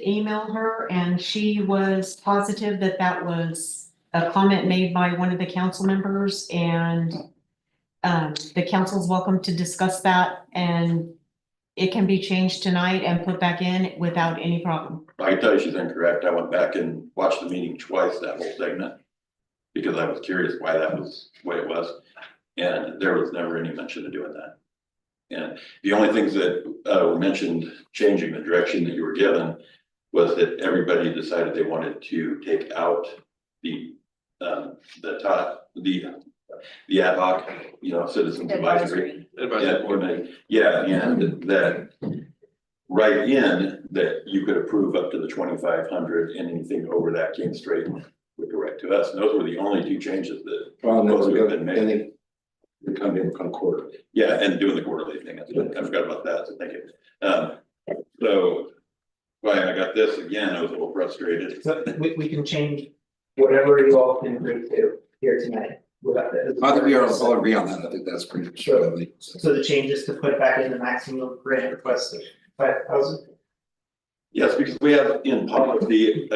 email her and she was positive that that was a comment made by one of the council members and the council's welcome to discuss that and it can be changed tonight and put back in without any problem. I can tell you she's incorrect. I went back and watched the meeting twice, that whole segment. Because I was curious why that was the way it was. And there was never any mention of doing that. And the only things that were mentioned, changing the direction that you were given, was that everybody decided they wanted to take out the ad hoc, you know, citizens advisory. Yeah, and that write in that you could approve up to the 2,500 and anything over that came straight would go right to us. And those were the only two changes that supposed to have been made. They come quarterly. Yeah, and doing the quarterly thing, I forgot about that, so thank you. So, why I got this again, I was a little frustrated. So we can change whatever you all can agree to here tonight without that. I think we are all agree on that, I think that's pretty sure. So the change is to put back in the maximum grant request of 5,000. Yes, because we have in policy,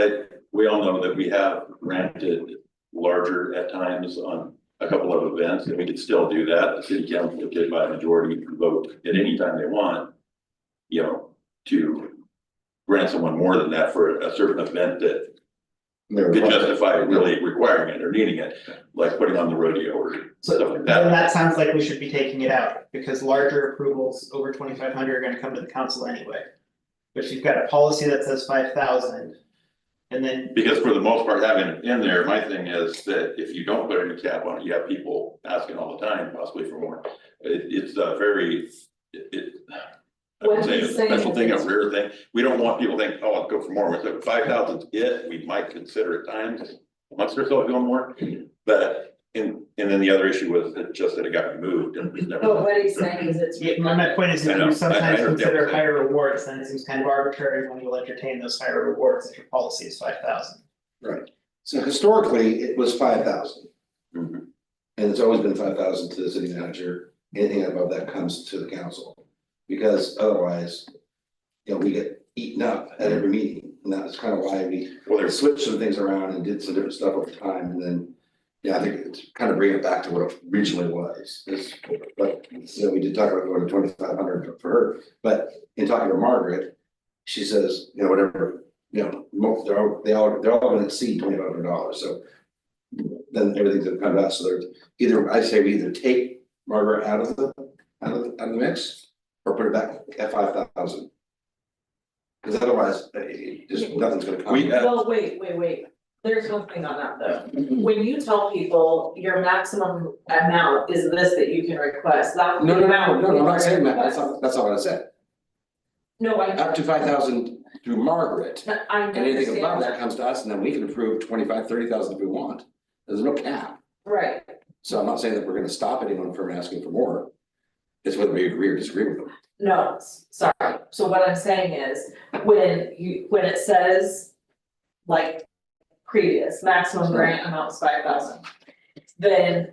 we all know that we have granted larger at times on a couple of events, and we could still do that. The city council could by a majority vote at any time they want, you know, to grant someone more than that for a certain event that could justify really requiring it or needing it, like putting on the rodeo or stuff like Then that. that sounds like we should be taking it out, because larger approvals over 2,500 are gonna come to the council anyway. But you've got a policy that says 5,000. And then, Because for the most part, having it in there, my thing is that if you don't put any cap on it, you have people asking all the time, possibly for more. It's a very, I would say a special thing, a rare thing. We don't want people to think, oh, I'll go for more. So 5,000's it, we might consider at times, once or so going more. But and then the other issue was that just that it got removed and it was never. But what he's saying is it's. my point is, I if know, you I sometimes understand consider what you're saying. higher rewards, then it seems kind of arbitrary when you'll entertain those higher rewards if your policy is 5,000. Right, so historically, it was 5,000. Mhm. And it's always been 5,000 to the city manager, anything above that comes to the council. Because otherwise, you know, we get eaten up at every meeting, and that's kind of why we switched some things around and did some different stuff over time, and then. Yeah, I think it's kind of bring it back to what it originally was, but, so we did talk about going to 2,500 for her, but in talking to Margaret. She says, you know, whatever, you know, they're all gonna exceed $2,500, so. Then everything's gonna come out, so there's I say we either take Margaret out of the mix, or put it back at 5,000. Because otherwise, just nothing's gonna come. Well, wait, there's one thing on that though. When you tell people your maximum amount is this that you can request, that. No, I'm not saying that, that's not what I said. No, Up to 5,000 through Margaret, I and anything above understand that that, comes to us, and then we can approve 25, 30,000 if we want. There's no cap, right, so I'm not saying that we're gonna stop anyone from asking for more. It's whether we agree or disagree with them. no, sorry, so what I'm saying is, when it says. Like previous, maximum grant amount is 5,000. Then.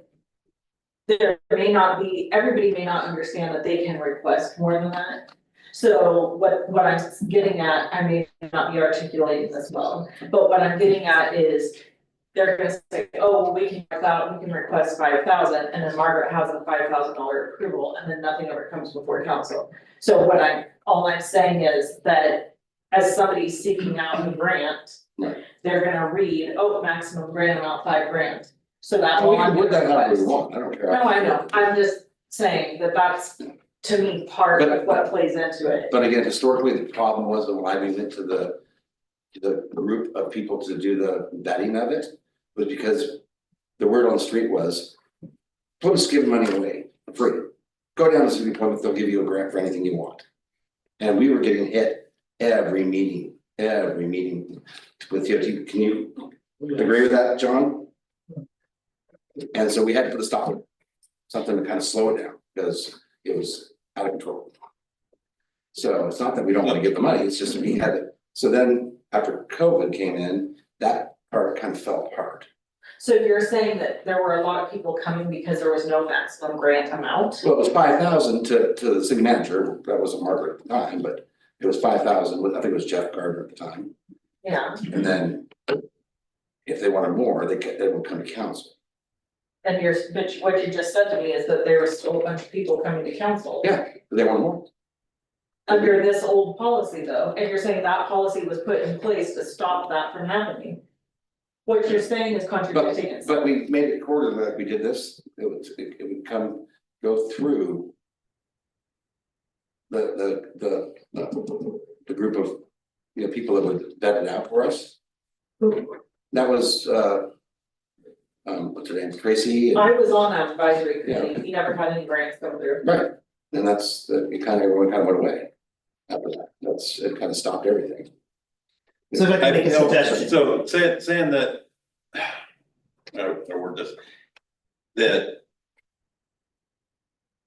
There may not be, everybody may not understand that they can request more than that. So what I'm getting at, I may not be articulating this well, but what I'm getting at is. They're gonna say, oh, well, we can request 5,000, and then Margaret has a $5,000 approval, and then nothing ever comes before council. So all I'm saying is that as somebody seeking out a grant. Right. They're gonna read, oh, maximum grant amount $5,000, so that's We all can I'm word gonna that however we request. want, I don't care. No, I know, I'm just saying that that's, to me, part of what plays into it. But again, historically, the problem was that why we went to the group of people to do the vetting of it, was because the word on the street was, Plymouth's giving money away for free. Go down to City of Plymouth, they'll give you a grant for anything you want. And we were getting hit every meeting with you. Can you agree with that, John? And so we had to put a stop to it, something to kind of slow it down, because it was out of control. So it's not that we don't want to give the money, it's just we had it. So then after COVID came in, that part kind of fell apart. So you're saying that there were a lot of people coming because there was no maximum grant amount? Well, it was 5,000 to the city manager, that wasn't Margaret at the time, but it was 5,000, I think it was Jeff Gardner at the time. Yeah, And then if they wanted more, they would come to council. and but what you just said to me is that there was still a bunch of people coming to council. Yeah, they want more. Under this old policy though, and you're saying that policy was put in place to stop that from happening. What you're saying is contradicting it. But we made it quarterly, like we did this, it would go through. The group of, people that would vet it out for us. That was, what's her name, Tracy? I was on that advisory committee, we never had any grants come through. Right, and everyone kind of went away. After that, it kind of stopped everything. So if I can make a suggestion. So saying that, I word this, that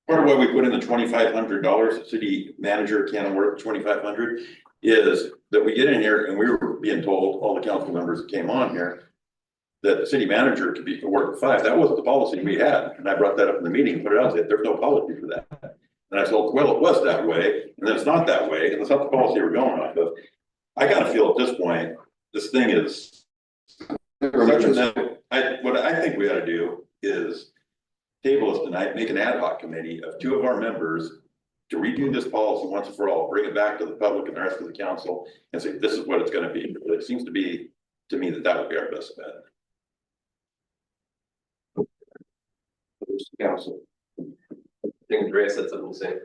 part of why we put in the $2,500, the city manager can award $2,500, is that we get in here and we were being told, all the council members that came on here, that the city manager could be awarded $5,000. That wasn't the policy we had, and I brought that up in the meeting, put it out, said there's no policy for that. And I said, well, it was that way, and then it's not that way, and it's not the policy we're going off of. I gotta feel at this point, this thing is. What I think we ought to do is table this tonight, make an ad hoc committee of 2 of our members to redo this policy once and for all, bring it back to the public and the rest of the council and say, this is what it's gonna be. It seems to be, to me, that would be our best bet. Council. I think Andrea said something the same.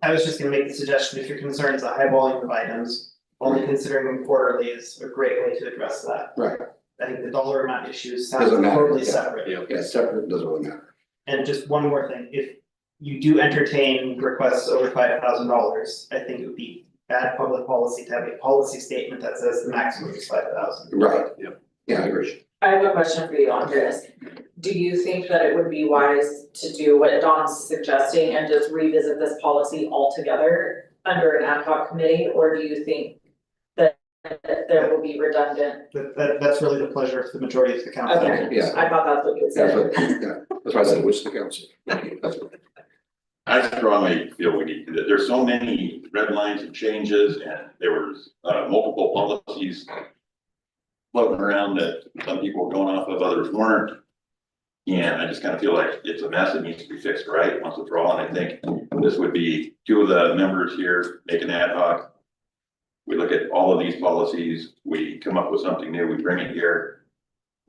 I was just gonna make the suggestion, if your concern is a high volume of items, only considering them quarterly is a great way to address that. Right, I think the dollar amount issues sound Doesn't matter, totally yeah. separate. yeah, separate, doesn't really matter. And just one more thing, if you do entertain requests over $5,000, I think it would be bad public policy to have a policy statement that says the maximum is 5,000. Right, yeah, I agree. I have a question for you, Andreas. Do you think that it would be wise to do what Don's suggesting and just revisit this policy altogether under an ad hoc committee, or do you think that there will be redundant? That's really the pleasure of the majority of the council. Okay, Yeah. I thought that's what you That's said. that's why I said, which the council. That's what- I strongly feel we need to, there's so many red lines and changes, and there was multiple policies floating around that some people were going off of, others weren't. And I just kind of feel like it's a mess that needs to be fixed right once and for all, and I think this would be 2 of the members here make an ad hoc. We look at all of these policies, we come up with something new, we bring it here.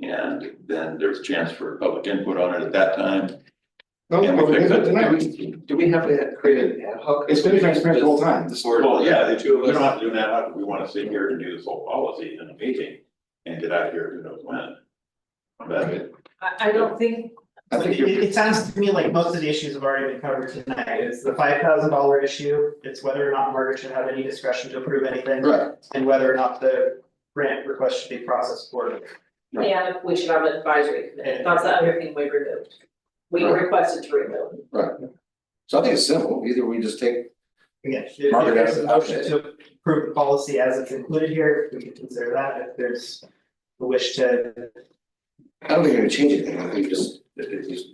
And then there's a chance for public input on it at that time. No, And we're we fix doing it. it tonight. Do we have to create an ad hoc? It's been transparent the whole time. This is where. Well, yeah, the two of us, we don't have to do that, we wanna sit here and do this whole policy in a meeting and get out of here who knows when. But I don't think, I think It, you're. it sounds to me like most of the issues have already been covered tonight. It's the $5,000 issue. It's whether or not Margaret should have any discretion to approve anything. Right. And whether or not the grant request should be processed accordingly. Right. and if we should have an advisory committee, that's the other thing we removed. We Right. requested to remove. Right. So I think it's simple. Either we just take, Again, if Margaret there's has a an motion update. to approve the policy as it's included here, we can consider that. If there's a wish to, I don't think you're gonna change anything. I think just, just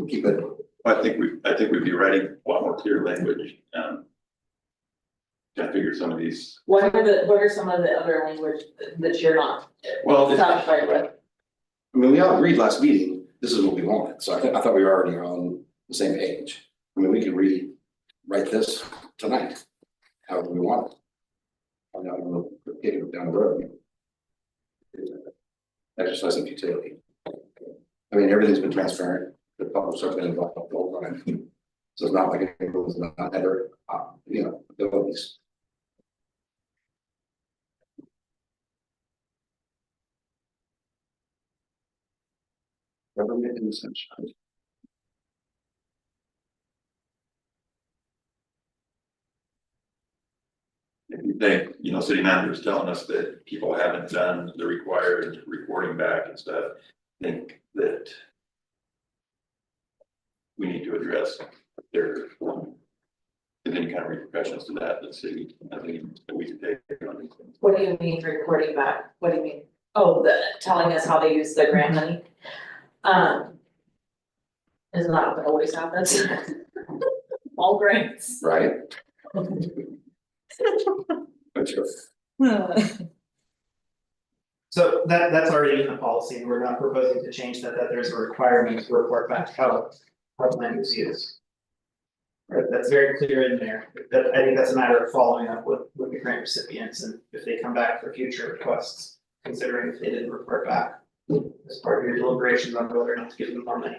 keep it. I think we'd be writing a lot more clear language, I figure some of these, What are some of the other language that you're not well, satisfied with? I mean, we all agreed last meeting, this is what we wanted. So I thought we were already on the same page. I mean, we can rewrite this tonight, however we want it. I'm not gonna kick it down the road. Exercise of futility. I mean, everything's been transparent, the public's been involved the whole time. So it's not like it was not ever, abilities. Government in sunshine. if you think, city manager's telling us that people haven't done the required reporting back and stuff, I think that we need to address their, if any kind of repercussions to that, the city, I think that we can take on these things. What do you mean reporting back? What do you mean? Oh, telling us how they use the grant money? Isn't that what always happens? All grants. Right? But you're, so that's already in the policy and we're not proposing to change that there's a requirement to report back how land is used. Right, that's very clear in there. I think that's a matter of following up with the grant recipients and if they come back for future requests, considering if they didn't report back as part of your deliberations on whether or not to give them more money.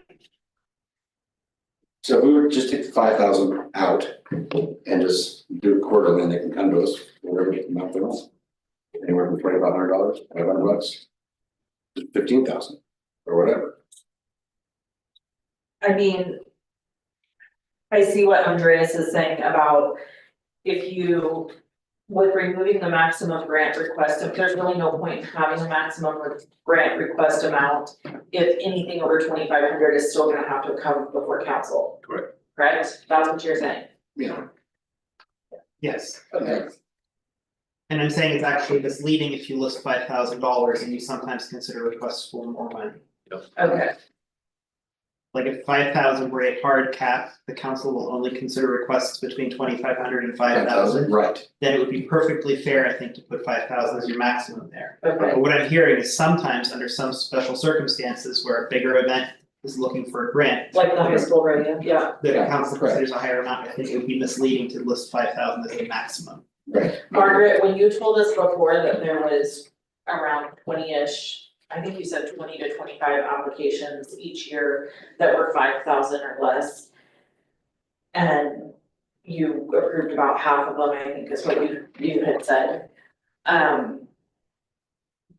so if we were just take 5,000 out and just do it quarterly, and they can come to us, whatever the month is. Anywhere from $2,500, $500, 15,000 or whatever. I mean. I see what Andreas is saying about if you, with removing the maximum grant request, if there's really no point in having a maximum grant request amount. If anything over 2,500 is still gonna have to come before council. Correct. Correct? That's what you're saying. Yeah. Yes, Okay. and I'm saying it's actually misleading if you list $5,000 and you sometimes consider requests for more money. Okay, Like if 5,000 were a hard cap, the council will only consider requests between 2,500 and 5,000. Right. Then it would be perfectly fair, I think, to put 5,000 as your maximum there. okay. But what I'm hearing is sometimes under some special circumstances where a bigger event is looking for a grant. Like the high school radio, yeah. The Yeah, council correct. considers a higher amount, I think it would be misleading to list 5,000 as a maximum. Right. Margaret, when you told us before that there was around 20-ish. I think you said 20 to 25 applications each year that were 5,000 or less. And you approved about half of them, I think is what you had said.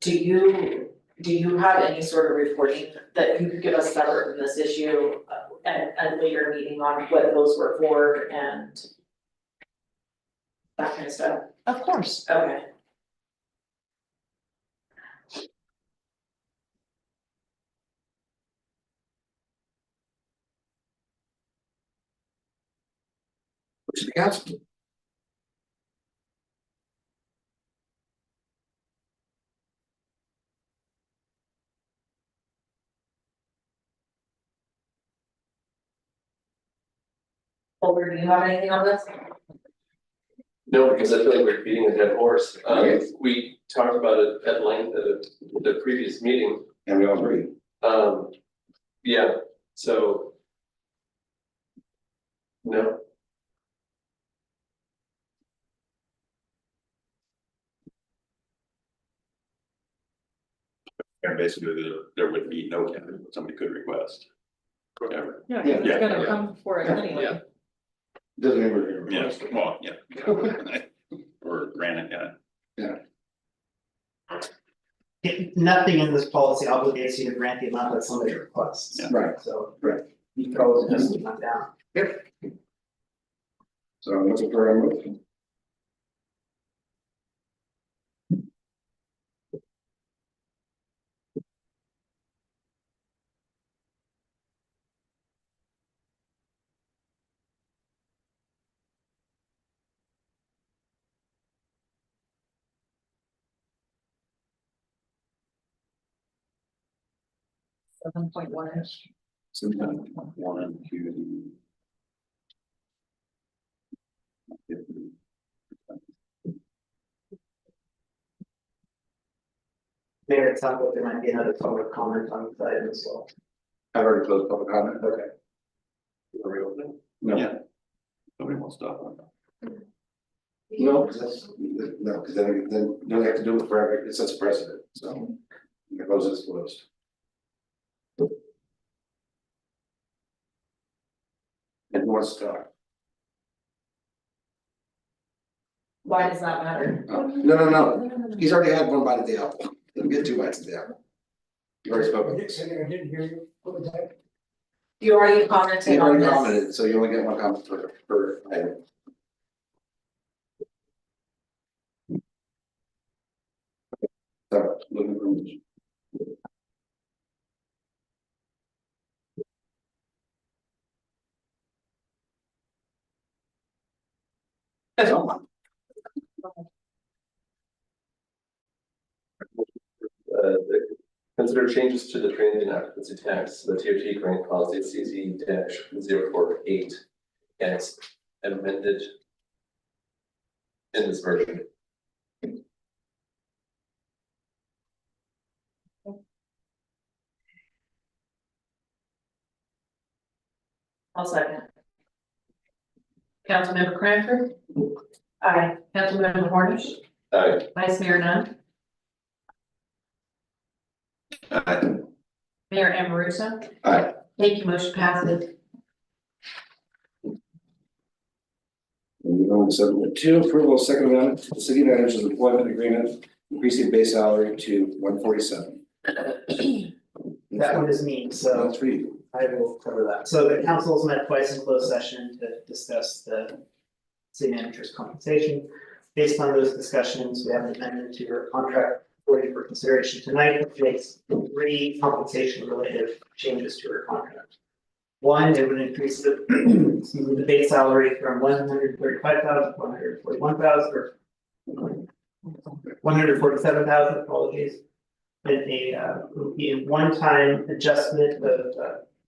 Do you have any sort of reporting that you could give us separate from this issue at a later meeting on what those were for and that kind of stuff? Of course. Okay. Which is the council. Over, do you have anything on this? No, because I feel like we're beating a dead horse. Right. We talked about it at length at the previous meeting. And we all agree. Yeah, so. No, And basically, there would be no candidate, but somebody could request. Whatever. Yeah, Yeah, it's gonna yeah. come for it anyway. Yeah. Doesn't ever. Yeah, well, yeah. Or granted, yeah. Nothing in this policy obligates you to grant the amount that somebody requests. Yeah. Right, So right. you can always adjust the amount down. So I'm looking for a motion. $7.1-ish. Sometimes 1, 2. Mayor, it sounds like there might be another public comment on this item as well. I've already closed public comment. Okay. Are we opening? No. Yeah. Nobody wants to stop on that. No, because that's, no, because then you don't have to do it forever, it sets a precedent, so. The close is closed. And who wants to talk? Why does that matter? Oh, no, he's already had one bite of the apple, let get 2 bites of the apple. You already spoken. I didn't hear you, what was that? You already commented You on already this. commented, so you only get 1 comment per item. So, looking for motion. That's all. Consider changes to the transient occupancy tax, the TOT grant policy CZ-048, and it's amended in this version. I'll second. Councilmember Cranford, Aye. Councilmember Hornish, Aye. Vice Mayor Nunn, Mayor Amoruso. Aye. Thank you, motion passes. Moving on to 7.2, approval of second amendment to the city manager's employment agreement, increasing base salary to 147. That one is me, so That's for you. I will cover that. So the council's met twice in closed session to discuss the city manager's compensation. Based on those discussions, we have an amendment to your contract for you for consideration tonight, which makes 3 compensation related changes to your contract. One, it would increase the excuse me, the base salary from 135,000 to 141,000 or 147,000, apologies. And would be a one-time adjustment of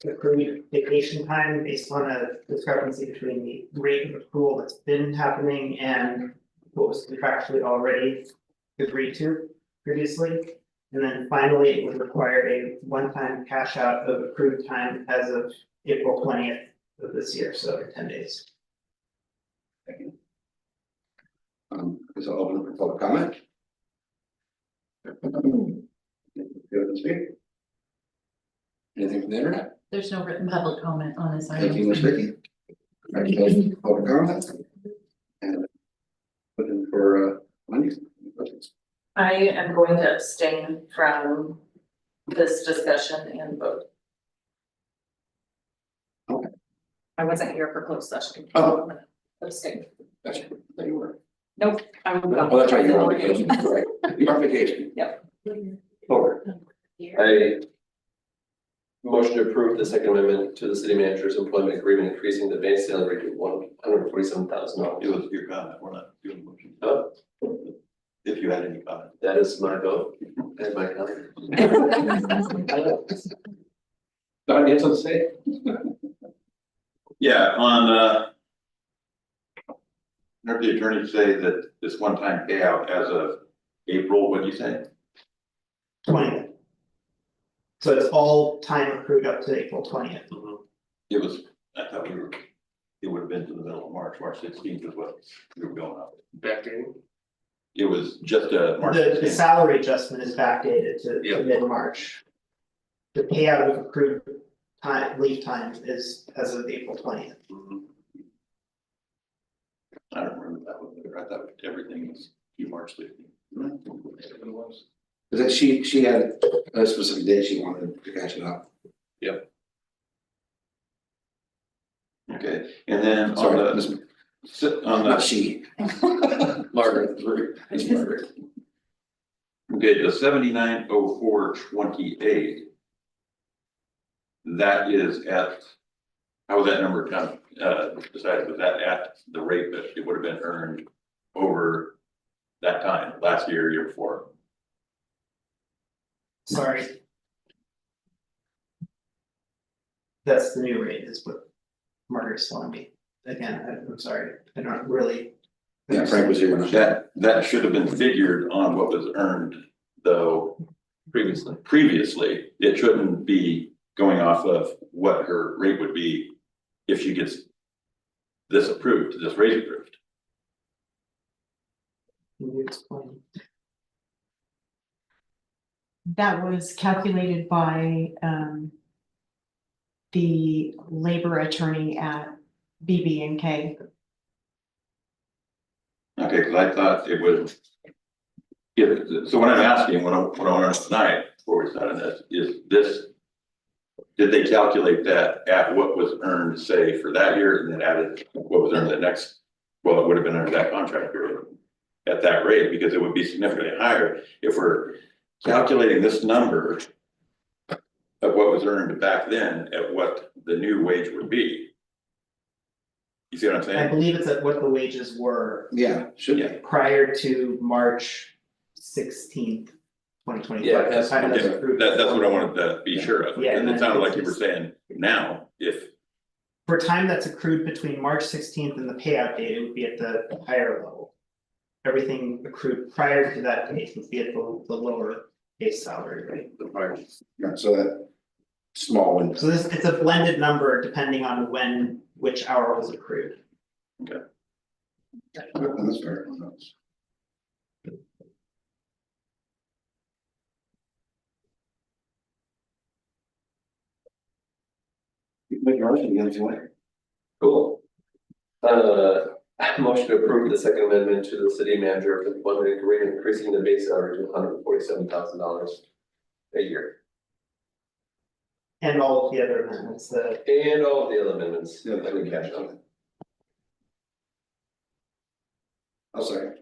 accrued vacation time based on a discrepancy between the rate of accrual that's been happening and what was contractually already agreed to previously. And then finally, it would require a one-time cash out of accrued time as of April 20th of this year, so in 10 days. Thank you. Is open for public comment? Go to speak. Anything from the internet? There's no written public comment on this Thank you, item. Ms. Vicky. Thank you, public comment. And looking for Wendy, any questions? I am going to abstain from this discussion and vote. Okay. I wasn't here for closed session. Oh. Abstain. Gotcha, there you were. Nope, I'm. Oh, that's right, you're on vacation, right, you're on vacation. Yep. Over. I motion to approve the second amendment to the city manager's employment agreement, increasing the base salary to $147,000. It was your comment, we're not doing motion. Oh. If you had any comment. That is my vote and my comment. Don, you have something to say? Yeah, on, heard the attorney say that this one-time payout as of April, what'd you say? 20th. So it's all time accrued up to April 20th. It was, I thought it would have been to the middle of March 16th is what we were going up. Backdating? It was just a March The 16th. salary adjustment is backdated to Yeah. mid-March. The payout of accrued leave time is as of April 20th. I don't remember that one, but I thought everything was due March 15th. But then she had a specific date she wanted to catch it up. Okay, and then on Sorry, the, on not the, she. Margaret, it's Margaret. okay, the 790428. That is at, how was that number kind of decided? Was that at the rate that it would have been earned over that time, last year, year before? Sorry. That's the new rate is what Margaret's telling me. Again, I'm sorry, I don't really. Yeah, Frank was here when I. That should have been figured on what was earned, though. Previously, it shouldn't be going off of what her rate would be if she gets this approved, this raise approved. Can you explain? That was calculated by the labor attorney at BB&K. Okay, because I thought it would. So what I'm asking, what I want to know tonight, before we start on this, is this. Did they calculate that at what was earned, say, for that year, and then added what was earned the next, well, it would have been under that contract period at that rate, because it would be significantly higher if we're calculating this number of what was earned back then at what the new wage would be. You see what I'm I saying? believe it's at what the wages were Yeah, should be. prior to March 16th, 2025. Yeah, That's kind of Okay, approved. that's what I wanted to be sure of, Yeah, and it sounded like you were saying now, if, For time that's accrued between March 16th and the payout date, it would be at the higher level. Everything accrued prior to that date would be at the lower base salary rate. Yeah, so that small one. So this, it's a blended number depending on which hour was accrued. That's fair. You can make your motion again if you want. Cool. Motion to approve the second amendment to the city manager for employment agreement, increasing the base salary to $147,000 a year. And all of the other amendments, And all of the other amendments Yeah, that we catch on. I'll second.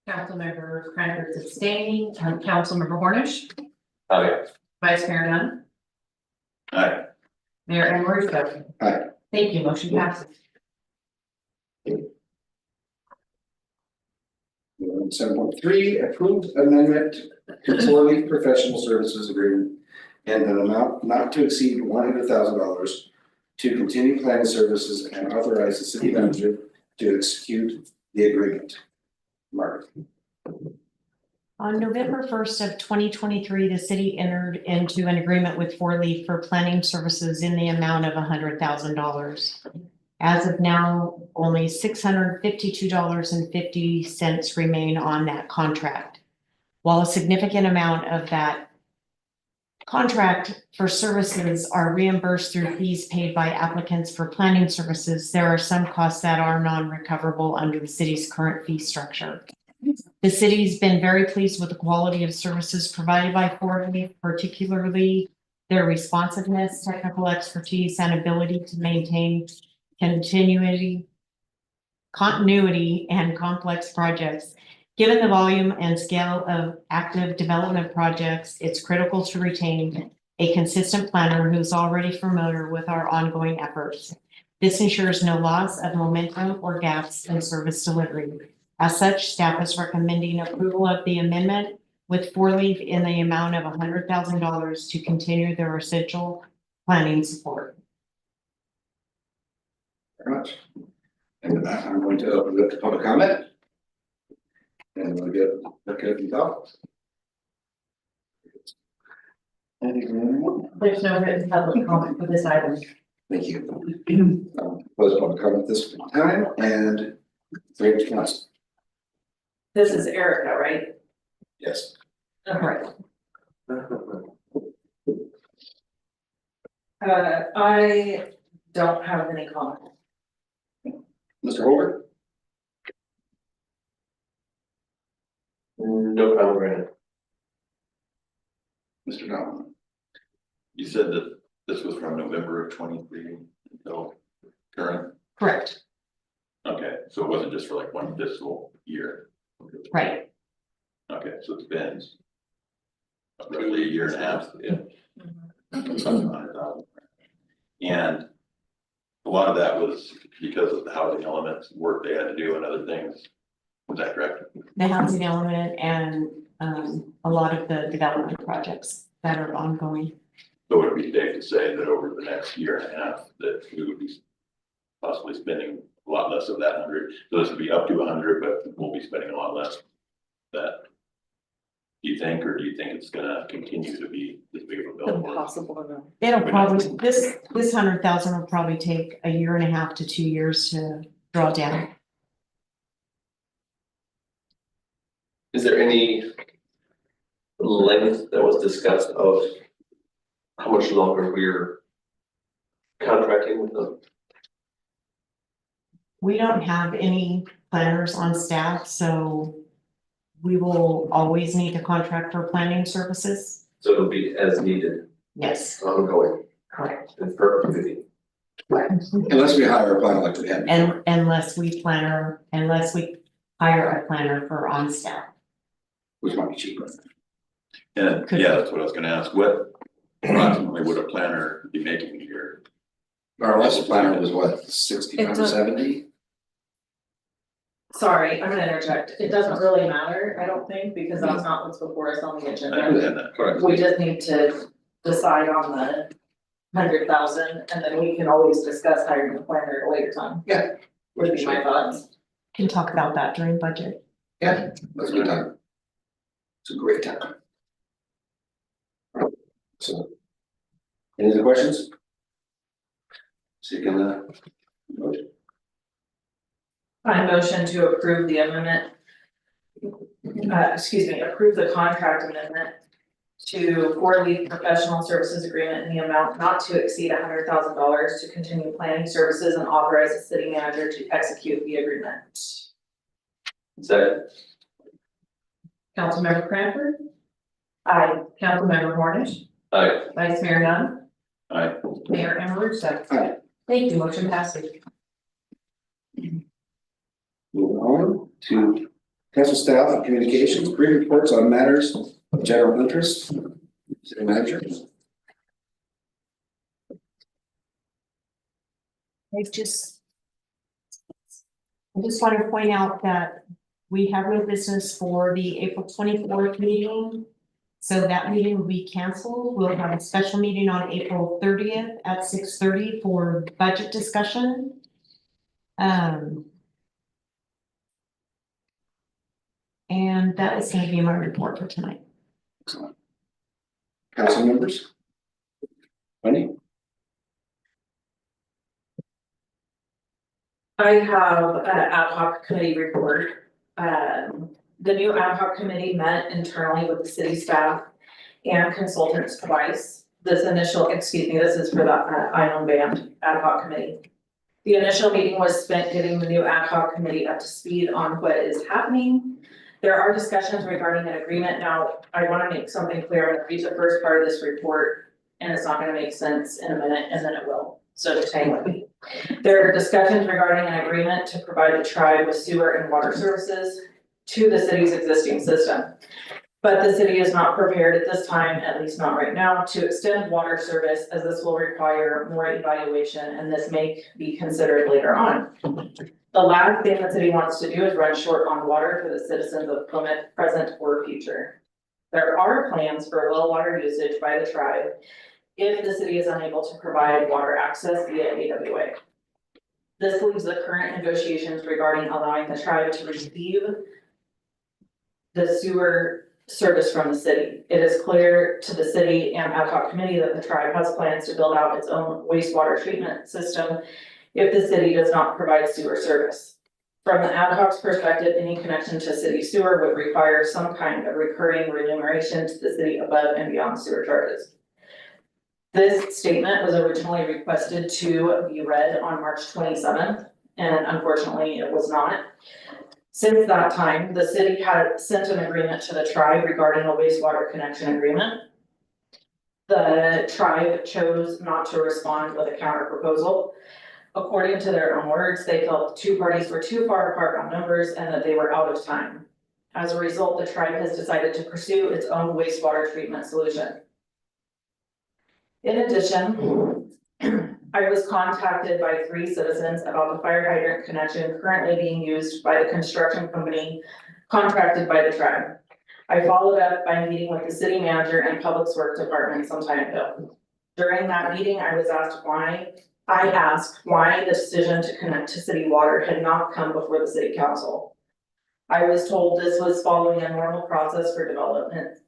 Councilmember Cranford abstaining, Councilmember Hornish, Okay. Vice Mayor Dunn, I, Mayor Anne Marie. Aye. Thank you, motion passes. 7.3, approved amendment to 4-leaf professional services agreement and an amount not to exceed $100,000 to continue planning services and authorize the city manager to execute the agreement. Mark. On November 1st of 2023, the city entered into an agreement with 4-leaf for planning services in the amount of $100,000. As of now, only $652.50 remain on that contract. While a significant amount of that contract for services are reimbursed through fees paid by applicants for planning services, there are some costs that are non-recoverable under the city's current fee structure. The city's been very pleased with the quality of services provided by 4-leaf, particularly their responsiveness, technical expertise, and ability to maintain continuity and complex projects. Given the volume and scale of active development projects, it's critical to retain a consistent planner who's already familiar with our ongoing efforts. This ensures no loss of momentum or gaps in service delivery. As such, staff is recommending approval of the amendment with 4-leaf in the amount of $100,000 to continue their essential planning support. Very much. And with that, I'm going to open it up to public comment. And we'll get your thoughts. There's no written public comment for this item. Thank you. Close public comment this time and bring it to council. This is Erica, right? Yes. Okay. I don't have any comment. Mr. Holder? No comment right now. Mr. Donovan? You said that this was from November of 23 until current, Correct, okay, so it wasn't just for like one fiscal year. right. Okay, so it's been roughly a year and a half. Yeah. $100,000. And a lot of that was because of the housing elements, work they had to do and other things. Was that correct? The housing element and a lot of the development projects that are ongoing. So would it be safe to say that over the next year and a half, that we would be possibly spending a lot less of that 100? So this would be up to 100, but we'll be spending a lot less of that. Do you think, or do you think it's gonna continue to be this big of a bill? Impossible to know. It'll probably, this 100,000 will probably take a year and a half to 2 years to draw down. Is there any length that was discussed of how much longer we're contracting with them? We don't have any planners on staff, so we will always need to contract for planning services. So it'll be as needed, Yes, ongoing, correct. in perpetuity. Unless we hire a planner like we had. And unless we hire a planner for on staff. Which might be cheaper. And Could yeah, be. that's what I was gonna ask. What approximately would a planner be making a year? Our last planner was what, 65 or 70? Sorry, I'm gonna interject. It doesn't really matter, I don't think, because that's not what's before us on the I agenda. understand that. Correct. We just need to decide on the 100,000 and then we can always discuss hiring a planner at a later time. Yeah. Would be my thoughts. Can talk about that during budget. Yeah, that's a good time. It's a great time. So. Any other questions? Seeking the motion. I motion to approve the amendment. Approve the contract amendment to Leaf Professional Services Agreement in the amount not to exceed $100,000 to continue planning services and authorize the city manager to execute the agreement. Second. Councilmember Cranford, Aye. Councilmember Hornish, Aye. Vice Mayor Dunn, Aye. Mayor Amarissa. Aye. Thank you, motion passes. Moving on to council staff and communications, pre-reports on matters of general interest. City manager. I just want to point out that we have no business for the April 24th meeting. So that meeting will be canceled. We'll have a special meeting on April 30th at 6:30 for budget discussion. And that is going to be my report for tonight. Excellent. Council members? Wendy? I have an ad hoc committee report. The new ad hoc committee met internally with the city staff and consultants twice. This is for the Island Band ad hoc committee. The initial meeting was spent getting the new ad hoc committee up to speed on what is happening. There are discussions regarding an agreement. Now, I want to make something clear. I'm going to read the first part of this report, and it's not going to make sense in a minute, and then it will. So just hang with me. There are discussions regarding an agreement to provide the tribe with sewer and water services to the city's existing system. But the city is not prepared at this time, at least not right now, to extend water service, as this will require more evaluation and this may be considered later on. The last thing the city wants to do is run short on water for the citizens of Plymouth, present or future. There are plans for low water usage by the tribe if the city is unable to provide water access via AWA. This leaves the current negotiations regarding allowing the tribe to receive the sewer service from the city. It is clear to the city and ad hoc committee that the tribe has plans to build out its own wastewater treatment system if the city does not provide sewer service. From the ad hoc's perspective, any connection to city sewer would require some kind of recurring remuneration to the city above and beyond sewer charges. This statement was originally requested to be read on March 27th, and unfortunately it was not. Since that time, the city had sent an agreement to the tribe regarding a wastewater connection agreement. The tribe chose not to respond with a counter proposal. According to their own words, they felt the two parties were too far apart on numbers and that they were out of time. As a result, the tribe has decided to pursue its own wastewater treatment solution. In addition, I was contacted by 3 citizens about the fire hydrant connection currently being used by the construction company contracted by the tribe. I followed up by meeting with the city manager and public works department some time ago. During that meeting, I asked why the decision to connect to city water had not come before the city council. I was told this was following a normal process for developments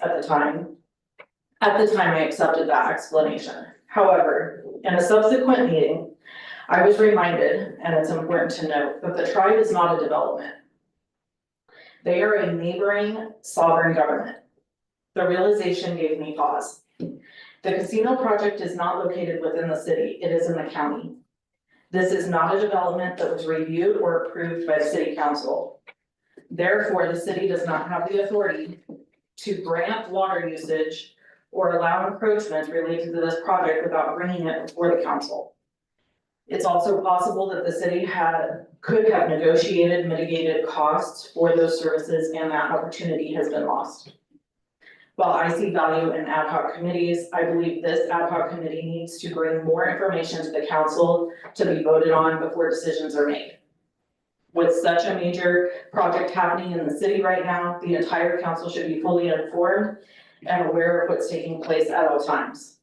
at the time. At the time, I accepted that explanation. However, in a subsequent meeting, I was reminded, and it's important to note, that the tribe is not a development. They are a neighboring sovereign government. The realization gave me pause. The casino project is not located within the city, it is in the county. This is not a development that was reviewed or approved by the city council. Therefore, the city does not have the authority to grant water usage or allow encroachment related to this project without bringing it before the council. It's also possible that the city could have negotiated mitigated costs for those services and that opportunity has been lost. While I see value in ad hoc committees, I believe this ad hoc committee needs to bring more information to the council to be voted on before decisions are made. With such a major project happening in the city right now, the entire council should be fully informed and aware of what's taking place at all times.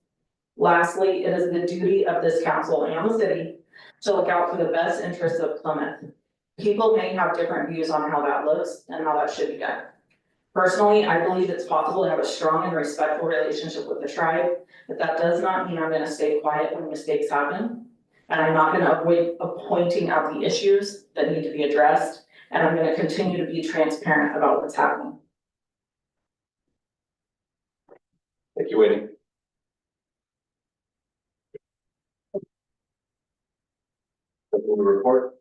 Lastly, it is the duty of this council and the city to look out for the best interests of Plymouth. People may have different views on how that looks and how that should be done. Personally, I believe it's possible to have a strong and respectful relationship with the tribe, but that does not mean I'm gonna stay quiet when mistakes happen. And I'm not gonna avoid pointing out the issues that need to be addressed, and I'm gonna continue to be transparent about what's happening. Thank you, Wayne. Something to report?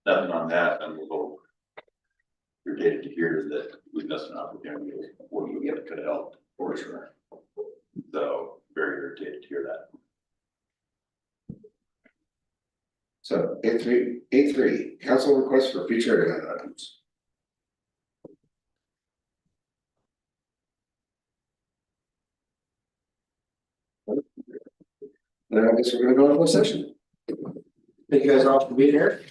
Nothing on that, and we'll go. Irritated to hear that we missed an opportunity, what you get could help, for sure. So, very irritated to hear that. So, A3, council request for future agenda items. Then I guess we're gonna go into a session. Thank you guys all for being here.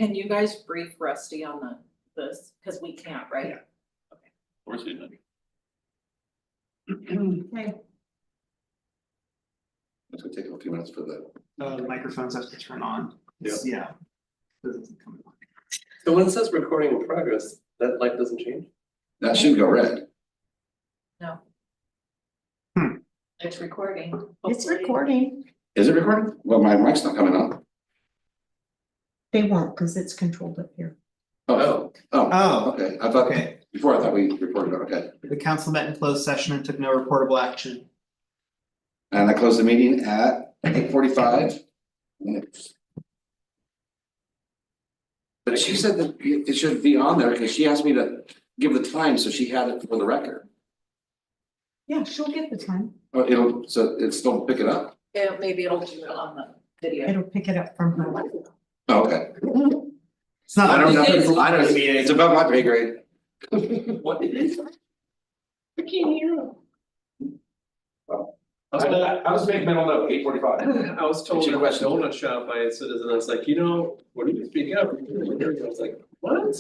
Can you guys brief Rusty on this, cause we can't, right? Of course you did. Okay. It's gonna take a few minutes for the. The microphones have to turn on. Yeah. Doesn't come on. So when it says recording in progress, that light doesn't change? That should go red. It's recording. It's hopefully. recording. Is it recording? Well, my mic's not coming on. They won't, because it's controlled up here. Oh, Oh, okay, I thought, okay. before I thought we reported, okay. The council met in closed session and took no reportable action. And I closed the meeting at 8:45. But she said that it should be on there, because she asked me to give the time, so she had it for the record. Yeah, she'll get the time. Oh, so it still pick it up? Yeah, maybe it'll do it on the video. It'll pick it up from her. Oh, okay. It's not. I don't know, It's I don't, it's above my pay grade. What it is? I can't hear him. I was making mental note, 8:45. I was told It's at your a question. donut shop by a citizen, I was like, what do you speak up? I was like, what?